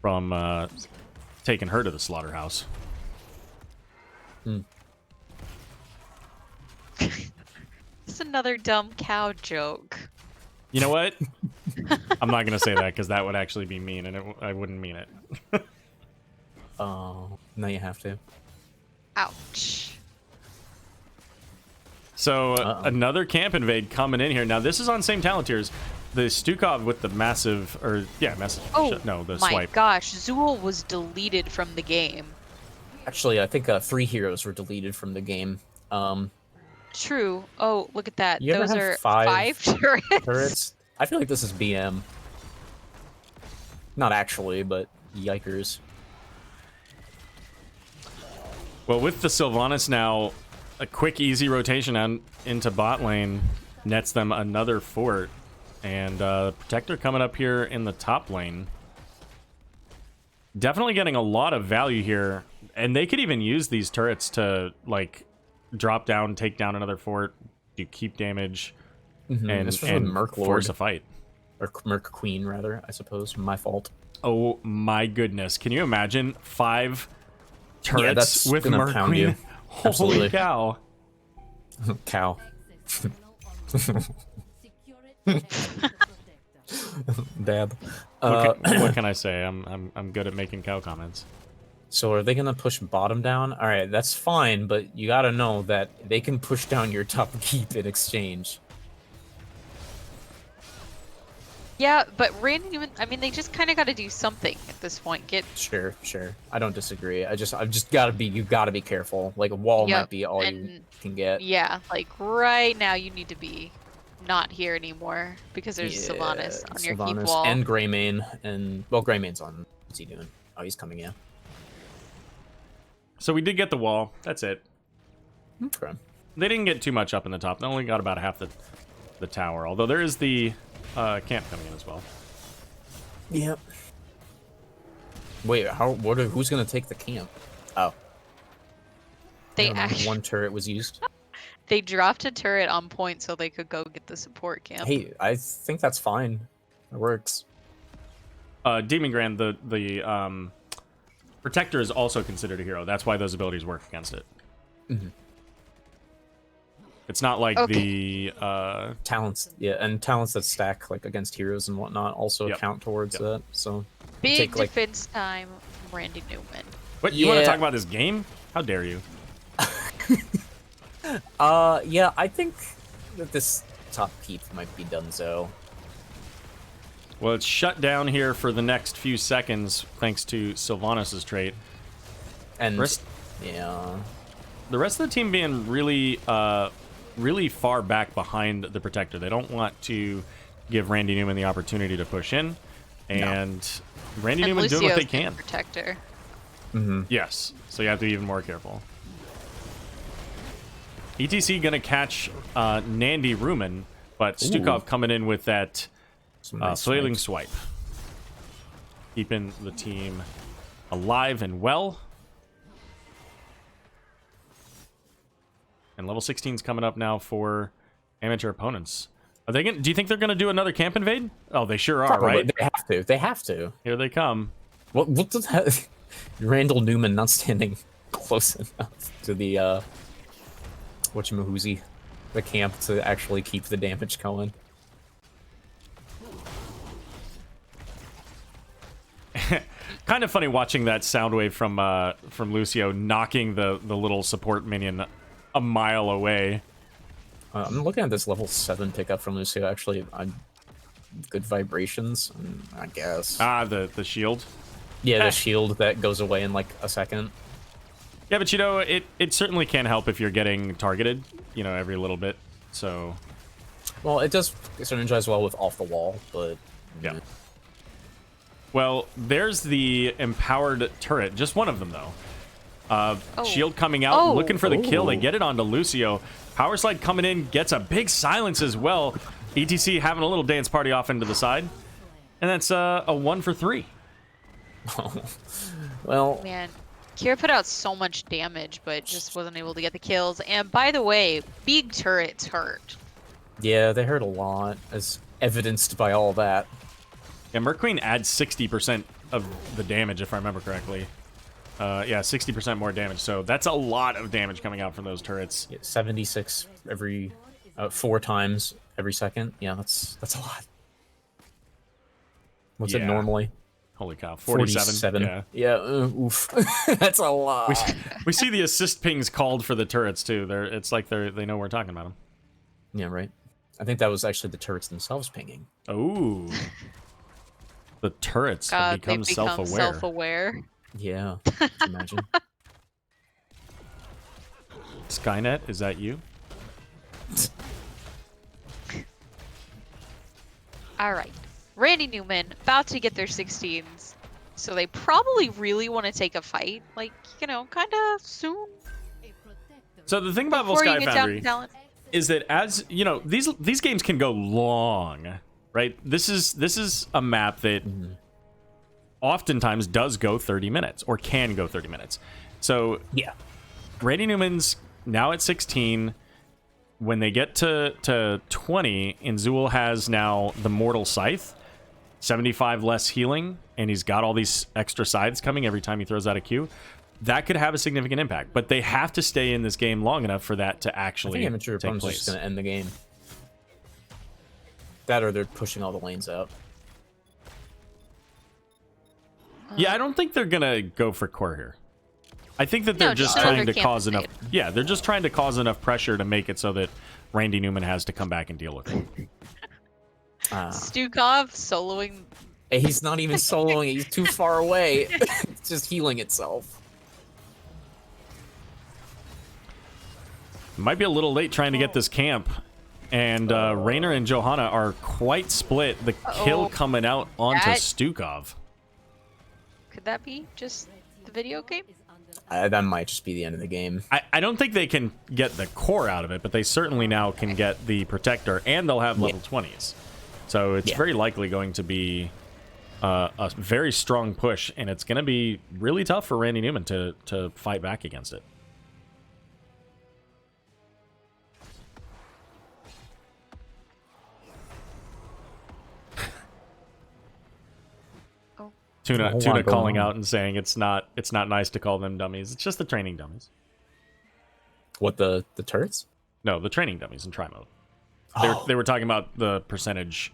from taking her to the slaughterhouse. It's another dumb cow joke. You know what? I'm not going to say that, because that would actually be mean, and I wouldn't mean it. Oh, now you have to. Ouch. So another camp invade coming in here. Now this is on same talent tiers. The Stukov with the massive, the my swipe. gosh, Zool was deleted from the game. Actually, I think 3 heroes were deleted from the game. True. Oh, look at that. You ever Those have are 5 turrets. I feel like this is BM. Not actually, but yikers. Well, with the Sylvanas now, a quick, easy rotation on into bot lane nets them another fort. And Protector coming up here in the top lane. Definitely getting a lot of value here. And they could even use these turrets to, like, drop down, take down another fort, do keep damage, and Merc Lord. Force a fight. Or Merc Queen, rather, I suppose. My fault. Oh my goodness. Can you imagine 5 turrets that's with gonna Merc pound Queen? you. Holy Absolutely. cow. Cow. Dab. What can I say? I'm good at making cow comments. So are they gonna push bottom down? All right, that's fine, but you gotta know that they can push down your top keep in exchange. Yeah, but Randy Newman, I mean, they just kind of got to do something at this point. Sure. I don't disagree. I've just gotta be. You gotta be careful. Like a wall might be all you can get. Yeah, like right now you need to be not here anymore because there's Sylvanas on your keep wall. And Greymane, and well, Greymane's on. What's he doing? Oh, he's coming in. So we did get the wall. That's it. Okay. They didn't get too much up in the top. They only got about half the tower. Although there is the camp coming in as well. Yep. Wait, who's gonna take the camp? Oh. They actually one turret was used. They dropped a turret on point so they could go get the support camp. Hey, I think that's fine. It works. Demon Grand, the Protector is also considered a hero. That's why those abilities work against it. Mm-hmm. It's not like the talents, and talents that stack like against heroes and whatnot also count towards that. So Big defense time, Randy Newman. What, you want to talk about this game? How dare you? Yeah, I think that this top keep might be done so. Well, it's shut down here for the next few seconds thanks to Sylvanas' trait. And the rest of the team being really really far back behind the Protector. They don't want to give Randy Newman the opportunity to push in, and Randy Newman Lucio's doing what they can. Protector. Yes, so you have to be even more careful. ETC gonna catch Nandy Rumen, but Stukov coming in with that flailing swipe, keeping the team alive and well. And level 16's coming up now for amateur opponents. Are they gonna? Do you think they're gonna do another camp invade? Oh, they sure are, Probably. right? They have to. They have to. Here they come. What does that? Randall Newman not standing close enough to the whatchamahoozy, the camp to actually keep the damage going. Kind of funny watching that sound wave from Lucio knocking the little support minion a mile away. I'm looking at this level 7 pickup from Lucio. Actually, good vibrations, I guess. The shield. Yeah, the shield that goes away in like a second. Yeah, but you know, it certainly can help if you're getting targeted, you know, every little bit. So, well, it does synergize well with off the wall, but yeah. Well, there's the empowered turret. Just one of them, though. Shield coming out, looking for the kill. They get it onto Lucio. Power Slide coming in, gets a big silence as well. ETC having a little dance party off into the side. And that's a 1 for 3. Well, man, Kira put out so much damage, but just wasn't able to get the kills. And by the way, big turrets hurt. Yeah, they hurt a lot, as evidenced by all that. Yeah, Merc Queen adds 60% of the damage, if I remember correctly. Yeah, 60% more damage. So that's a lot of damage coming out from those turrets. Yeah, 76 every 4 times every second. Yeah, that's a lot. What's it normally? Holy cow, 47. Yeah, oof. That's a lot. We see the assist pings called for the turrets too. It's like they know we're talking about them. Yeah, right. I think that was actually the turrets themselves pinging. Oh, the turrets have become self-aware. Self-aware. Yeah, imagine. Skynet, is that you? All right. Randy Newman about to get their 16s, so they probably really want to take a fight, like, you know, kind of soon. So the thing about Volsky Foundry is that, as you know, these games can go long, right? This is a map that oftentimes does go 30 minutes or can go 30 minutes. So yeah, Randy Newman's now at 16. When they get to 20, Inzul has now the Mortal Scythe, 75 less healing, and he's got all these extra scythes coming every time he throws out a Q. That could have a significant impact, but they have to stay in this game long enough for that to actually I think amateur take opponents are place. just going to end the game. That or they're pushing all the lanes out. Yeah, I don't think they're going to go for core here. I think that they're just trying to cause enough... Yeah, they're just trying to cause enough pressure to make it so that Randy Newman has to come back and deal with it. Stukov soloing. He's not even soloing it. He's too far away. It's just healing itself. Might be a little late trying to get this camp. And Raynor and Johanna are quite split. The kill coming out onto Stukov. Could that be just the video game? That might just be the end of the game. I don't think they can get the core out of it, but they certainly now can get the Protector, and they'll have level 20s. So it's very likely going to be a very strong push, and it's going to be really tough for Randy Newman to fight back against it. Tuna calling out and saying it's not nice to call them dummies. It's just the training dummies. What, the turrets? No, the training dummies in try mode. Oh. They were talking about the percentage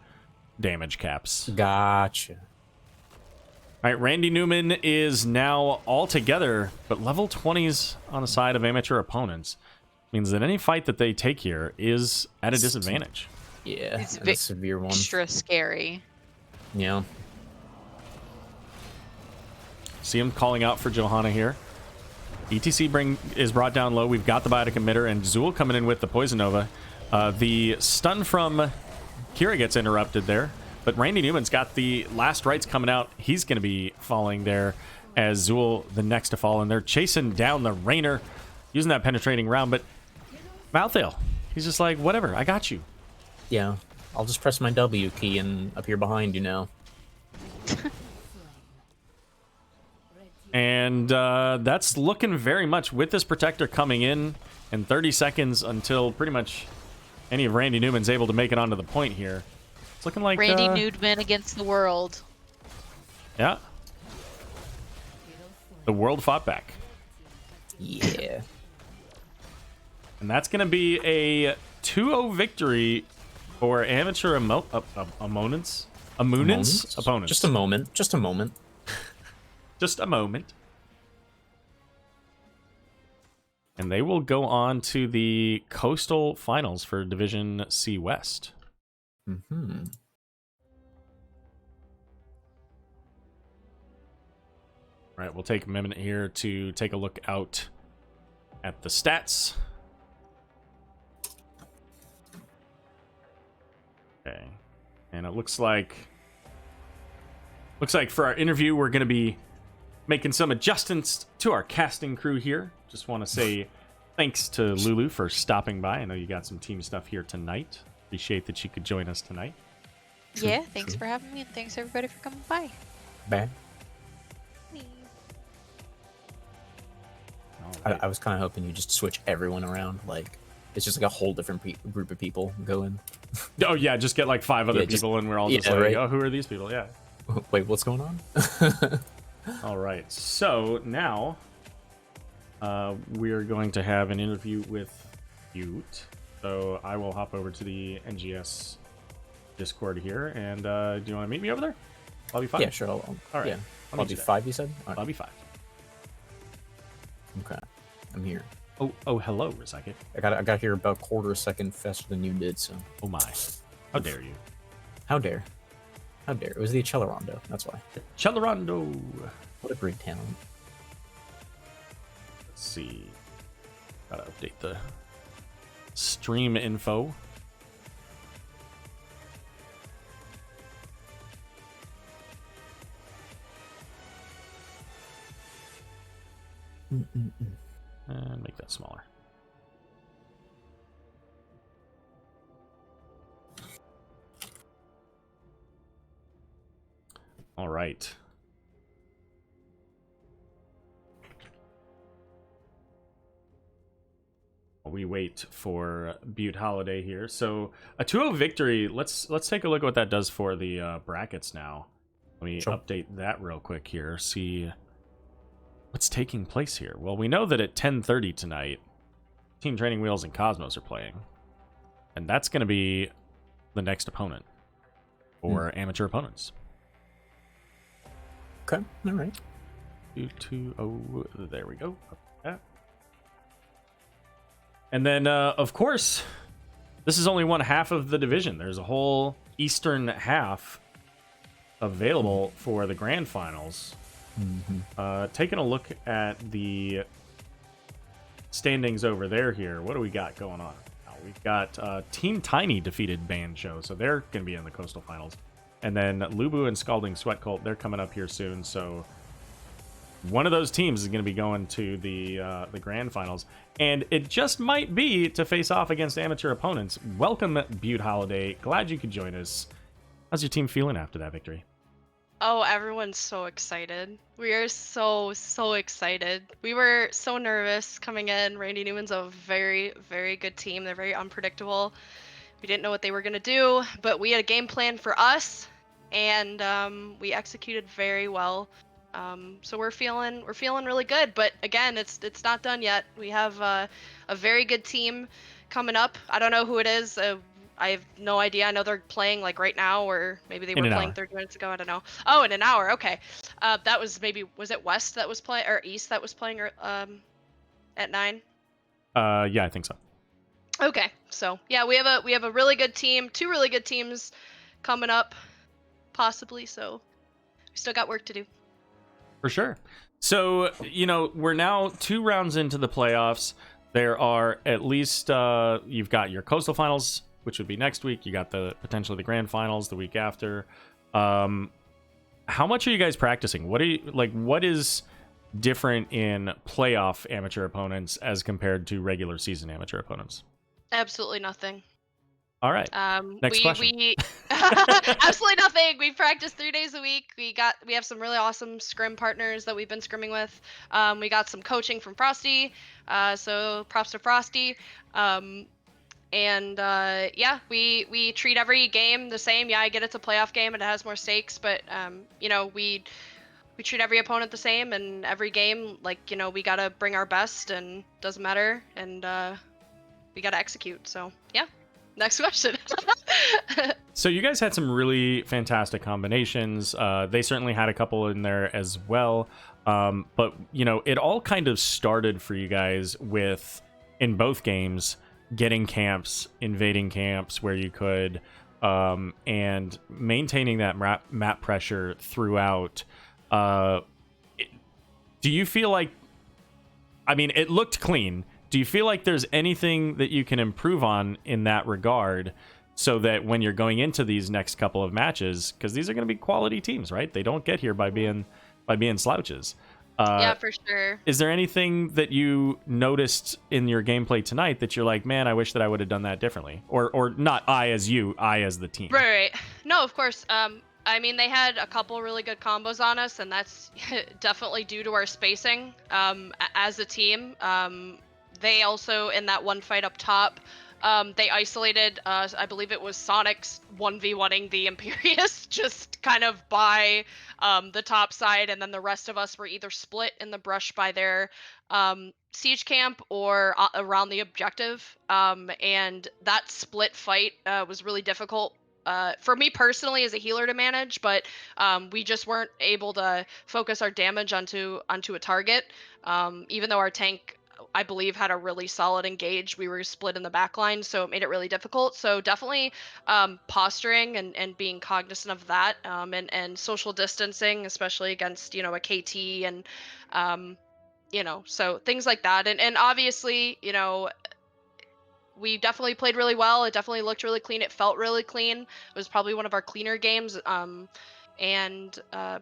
damage caps. Gotcha. All right, Randy Newman is now all together, but level 20s on the side of amateur opponents means that any fight that they take here is at a disadvantage. Yeah, It's and a severe one. extra scary. Yeah. See him calling out for Johanna here. ETC is brought down low. We've got the biotic emitter, and Zool coming in with the Poison Nova. The stun from Kira gets interrupted there, but Randy Newman's got the last rites coming out. He's going to be falling there as Zool the next to fall, and they're chasing down the Rainer, using that penetrating round, but Malthael, he's just like, whatever, I got you. Yeah, I'll just press my W key and appear behind you now. And that's looking very much with this protector coming in 30 seconds until pretty much any of Randy Newman's able to make it onto the point here. It's looking like Randy Newman against the world. Yeah. The world fought back. Yeah. And that's going to be a 2-0 victory for amateur opponents. Opponents. Just a moment. Just a moment. Just a moment. And they will go on to the Coastal Finals for Division C West. Mm-hmm. All right, we'll take a minute here to take a look out at the stats. Okay. And it looks like for our interview we're going to be making some adjustments to our casting crew here. Just want to say thanks to Lulu for stopping by. I know you got some team stuff here tonight. Appreciate that you could join us tonight. Yeah, thanks for having me, and thanks everybody for coming by. Bad. I was kind of hoping you just switch everyone around. Like, it's just like a whole different group of people going. Oh, yeah, just get like 5 other people and we're all just like, right? oh, who are these people? Yeah. Wait, what's going on? All right, so now we are going to have an interview with Butte. So I will hop over to the NGS Discord here, and do you want to meet me over there? Lobby 5? Yeah, sure. All right. Yeah. Lobby 5, you said? All right. Lobby 5. Okay. I'm here. Oh, hello, Rizaki. I got here about a quarter second faster than you did, so. Oh my. How dare you? How dare? How dare? It was the Accelerando, that's why. Accelerando! What a great talent. Let's see. Gotta update the stream info. And make that smaller. All right. We wait for Butte Holiday here. So a 2-0 victory. Let's take a look at what that does for the brackets now. Let me update that real quick here. See what's taking place here. Well, we know that at 10:30 tonight, Team Training Wheels and Cosmos are playing, and that's going to be the next opponent for amateur opponents. Okay, all right. 2-2-0. There we go. Yeah. And then, of course, this is only one half of the division. There's a whole eastern half available for the grand finals. Taking a look at the standings over there here, what do we got going on? We've got Team Tiny defeated Banjo, so they're going to be in the Coastal Finals. And then Lubu and Scalding Sweat Cult, they're coming up here soon, so one of those teams is going to be going to the grand finals, and it just might be to face off against amateur opponents. Welcome, Butte Holiday. Glad you could join us. How's your team feeling after that victory? Oh, everyone's so excited. We are so excited. We were so nervous coming in. Randy Newman's a very, very good team. They're very unpredictable. We didn't know what they were going to do, but we had a game plan for us, and we executed very well. So we're feeling really good, but again, it's not done yet. We have a very good team coming up. I don't know who it is. I have no idea. I know they're playing like right now, or maybe they were playing 30 minutes ago. I don't know. Oh, in an hour. Okay. That was was it West that was playing or East that was playing at 9? Yeah, I think so. Okay. So yeah, we have a really good team. 2 really good teams coming up, possibly. So we still got work to do. For sure. So, we're now 2 rounds into the playoffs. There are at least, you've got your Coastal Finals, which would be next week. You got potentially the Grand Finals the week after. How much are you guys practicing? What is different in playoff amateur opponents as compared to regular season amateur opponents? Absolutely nothing. All right. Next question. Absolutely nothing. We practice 3 days a week. We have some really awesome scrim partners that we've been scrimming with. We got some coaching from Frosty. So props to Frosty. Yeah, we treat every game the same. Yeah, I get it's a playoff game and it has more stakes, but we treat every opponent the same, and every game, we gotta bring our best, and doesn't matter, and we gotta execute. So yeah. Next question. So you guys had some really fantastic combinations. They certainly had a couple in there as well. But, it all kind of started for you guys with, in both games, getting camps, invading camps where you could, and maintaining that map pressure throughout. Do you feel like... I mean, it looked clean. Do you feel like there's anything that you can improve on in that regard so that when you're going into these next couple of matches, because these are going to be quality teams, right? They don't get here by being slouches. Yeah, for sure. Is there anything that you noticed in your gameplay tonight that you're like, man, I wish that I would have done that differently? Or not I as you, I as the team. Right. No, of course. I mean, they had a couple really good combos on us, and that's definitely due to our spacing as a team. They also, in that one fight up top, they isolated, I believe it was Sonic's 1v1ing the Imperius just kind of by the top side, and then the rest of us were either split in the brush by their siege camp or around the objective. And that split fight was really difficult for me personally as a healer to manage, but we just weren't able to focus our damage onto a target. Even though our tank, I believe, had a really solid engage, we were split in the back line, so it made it really difficult. So definitely posturing and being cognizant of that, and social distancing, especially against, a KT, and so things like that. And obviously, we definitely played really well. It definitely looked really clean. It felt really clean. It was probably one of our cleaner games. But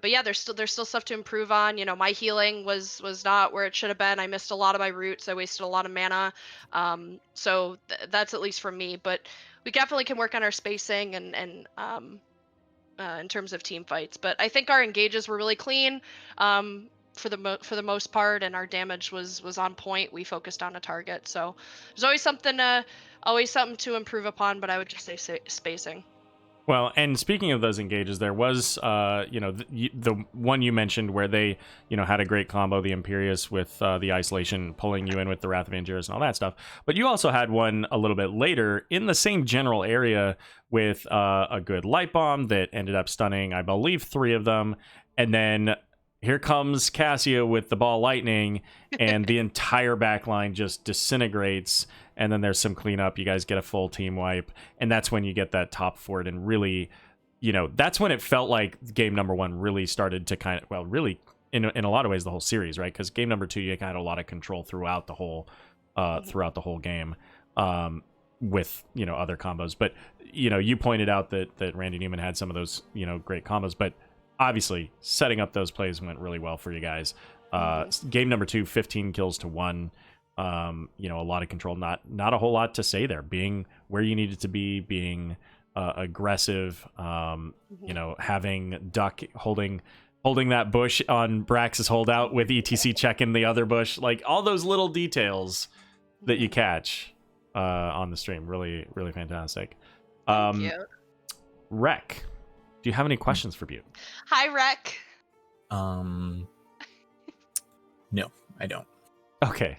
yeah, there's still stuff to improve on. My healing was not where it should have been. I missed a lot of my roots. I wasted a lot of mana. So that's at least for me. But we definitely can work on our spacing and in terms of team fights. But I think our engages were really clean for the most part, and our damage was on point. We focused on a target. So there's always something to improve upon. But I would just say spacing. Well, and speaking of those engages, there was, the one you mentioned where they, had a great combo, the Imperius with the isolation, pulling you in with the Wrath of Angiers and all that stuff. But you also had one a little bit later in the same general area with a good light bomb that ended up stunning, I believe, 3 of them. And then here comes Cassia with the ball lightning, and the entire backline just disintegrates. And then there's some cleanup. You guys get a full team wipe, and that's when you get that top fort. And really, that's when it felt like game number 1 really started to really in a lot of ways the whole series, right? Because game number 2 you had a lot of control throughout the whole game, with other combos. But you pointed out that Randy Newman had some of those great combos, but obviously setting up those plays went really well for you guys. Game number 2, 15 kills to 1. A lot of control, not a whole lot to say there. Being where you needed to be, being aggressive, having Duck holding that bush on Brax's holdout with ETC checking the other bush, like all those little details that you catch on the stream. Really, really fantastic. Thank you. Rec, do you have any questions for Butte? Hi, Rec. No, I don't. Okay.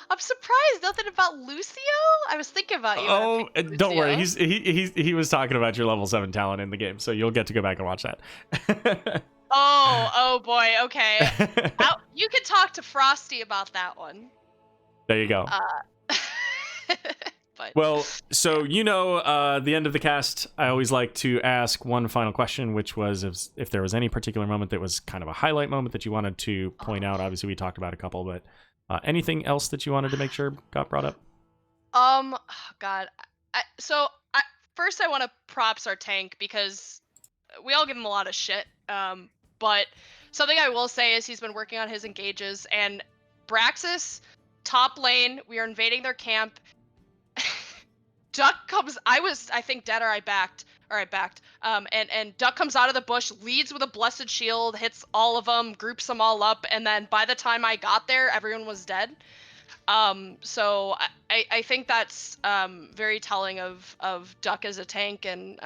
I'm surprised. Nothing about Lucio? I was thinking about you. Oh, don't worry. Lucio. He was talking about your level 7 talent in the game, so you'll get to go back and watch that. Oh boy. Okay. You can talk to Frosty about that one. There you go. But Well, so the end of the cast, I always like to ask one final question, which was if there was any particular moment that was kind of a highlight moment that you wanted to point out. Obviously, we talked about a couple, but anything else that you wanted to make sure got brought up? oh, God. First I want to props our tank because we all give him a lot of shit. But something I will say is he's been working on his engages, and Braxis, top lane, we are invading their camp. Duck comes. I think dead or I backed. And Duck comes out of the bush, leads with a blessed shield, hits all of them, groups them all up, and then by the time I got there, everyone was dead. So I think that's very telling of Duck as a tank, and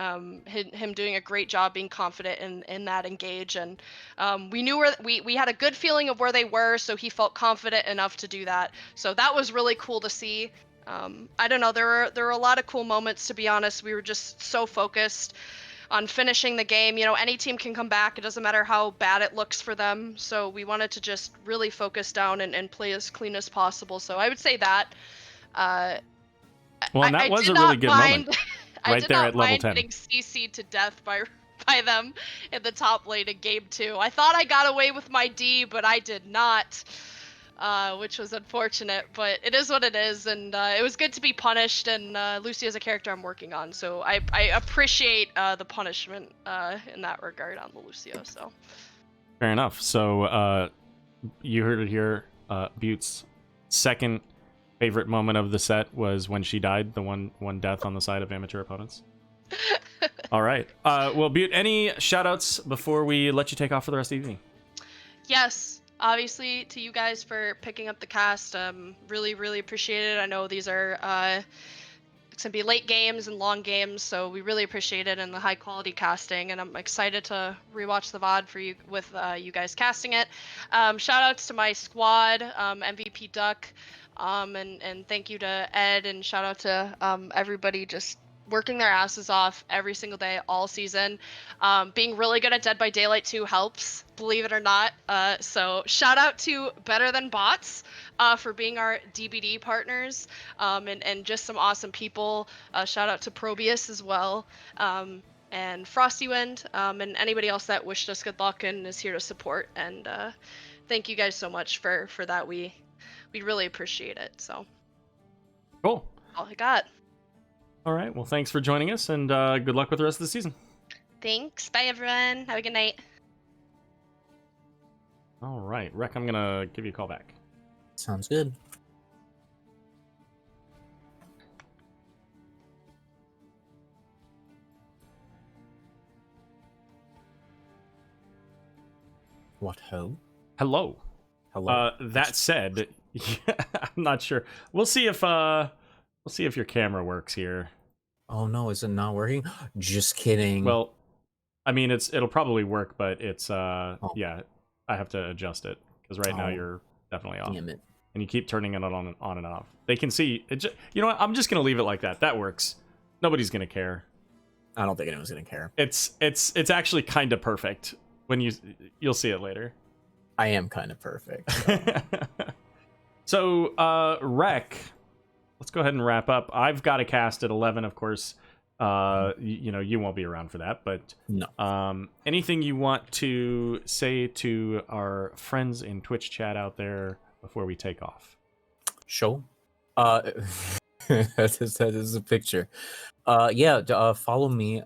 him doing a great job being confident in that engage. And we knew we had a good feeling of where they were, so he felt confident enough to do that. So that was really cool to see. I don't know, there were a lot of cool moments, to be honest. We were just so focused on finishing the game. Any team can come back. It doesn't matter how bad it looks for them. So we wanted to just really focus down and play as clean as possible. So I would say that. Well, and that was a really good moment. Right there at level 10. Getting CC'd to death by them in the top lane in game 2. I thought I got away with my D, but I did not. Which was unfortunate, but it is what it is, and it was good to be punished, and Lucy is a character I'm working on, so I appreciate the punishment in that regard on the Lucio, so. Fair enough. So you heard it here. Butte's second favorite moment of the set was when she died, the one death on the side of amateur opponents. All right. Well, Butte, any shout-outs before we let you take off for the rest of the evening? Yes. Obviously, to you guys for picking up the cast, really, really appreciate it. I know these are it's gonna be late games and long games, so we really appreciate it and the high quality casting. And I'm excited to rewatch the VOD for you with you guys casting it. Shout outs to my squad, MVP Duck, and thank you to Ed, and shout out to everybody just working their asses off every single day, all season. Being really good at Dead by Daylight 2 helps, believe it or not. So shout out to Better Than Bots for being our DBD partners, and just some awesome people. Shout out to Probius as well, and Frosty Wind, and anybody else that wished us good luck and is here to support. And thank you guys so much for that. We really appreciate it. So cool. All I got. All right. Well, thanks for joining us, and good luck with the rest of the season. Thanks. Bye, everyone. Have a good night. All right. Rec, I'm going to give you a call back. Sounds good. What ho? Hello. Hello. That said, I'm not sure. We'll see if your camera works here. Oh no, is it not working? Just kidding. Well, I mean, it'll probably work, but it's yeah, I have to adjust it because right now you're definitely off. Damn it. And you keep turning it on and off. They can see it. You know what? I'm just gonna leave it like that. That works. Nobody's gonna care. I don't think anyone's gonna care. It's actually kind of perfect when you'll see it later. I am kind of perfect. So, Rec, let's go ahead and wrap up. I've got a cast at 11, of course. You won't be around for that, but no. Anything you want to say to our friends in Twitch chat out there before we take off? Show. That is a picture. Follow me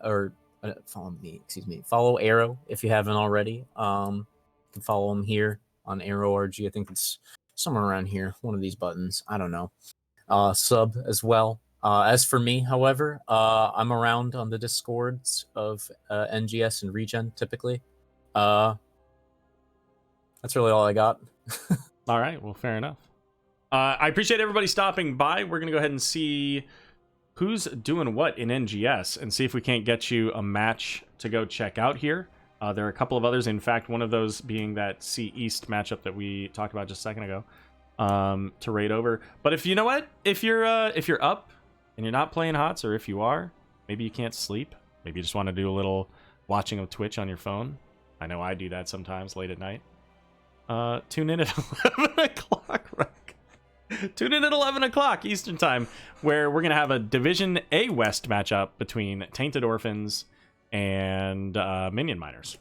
Follow Aero if you haven't already. You can follow him here on Aero RG. I think it's somewhere around here. One of these buttons. I don't know. Sub as well. As for me, however, I'm around on the Discords of NGS and Regen typically. That's really all I got. All right, well, fair enough. I appreciate everybody stopping by. We're going to go ahead and see who's doing what in NGS and see if we can't get you a match to go check out here. There are a couple of others. In fact, one of those being that C East matchup that we talked about just a second ago. to raid over. But if you know what, if you're up and you're not playing HOTS, or if you are, maybe you can't sleep. Maybe you just want to do a little watching of Twitch on your phone. I know I do that sometimes late at night. Tune in at 11 o'clock, right? Tune in at 11 o'clock Eastern Time, where we're going to have a Division A West matchup between Tainted Orphans and Minion Miners.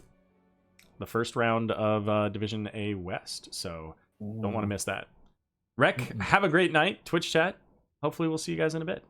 The first round of Division A West, so don't want to miss that. Rec, have a great night. Twitch chat. Hopefully we'll see you guys in a bit.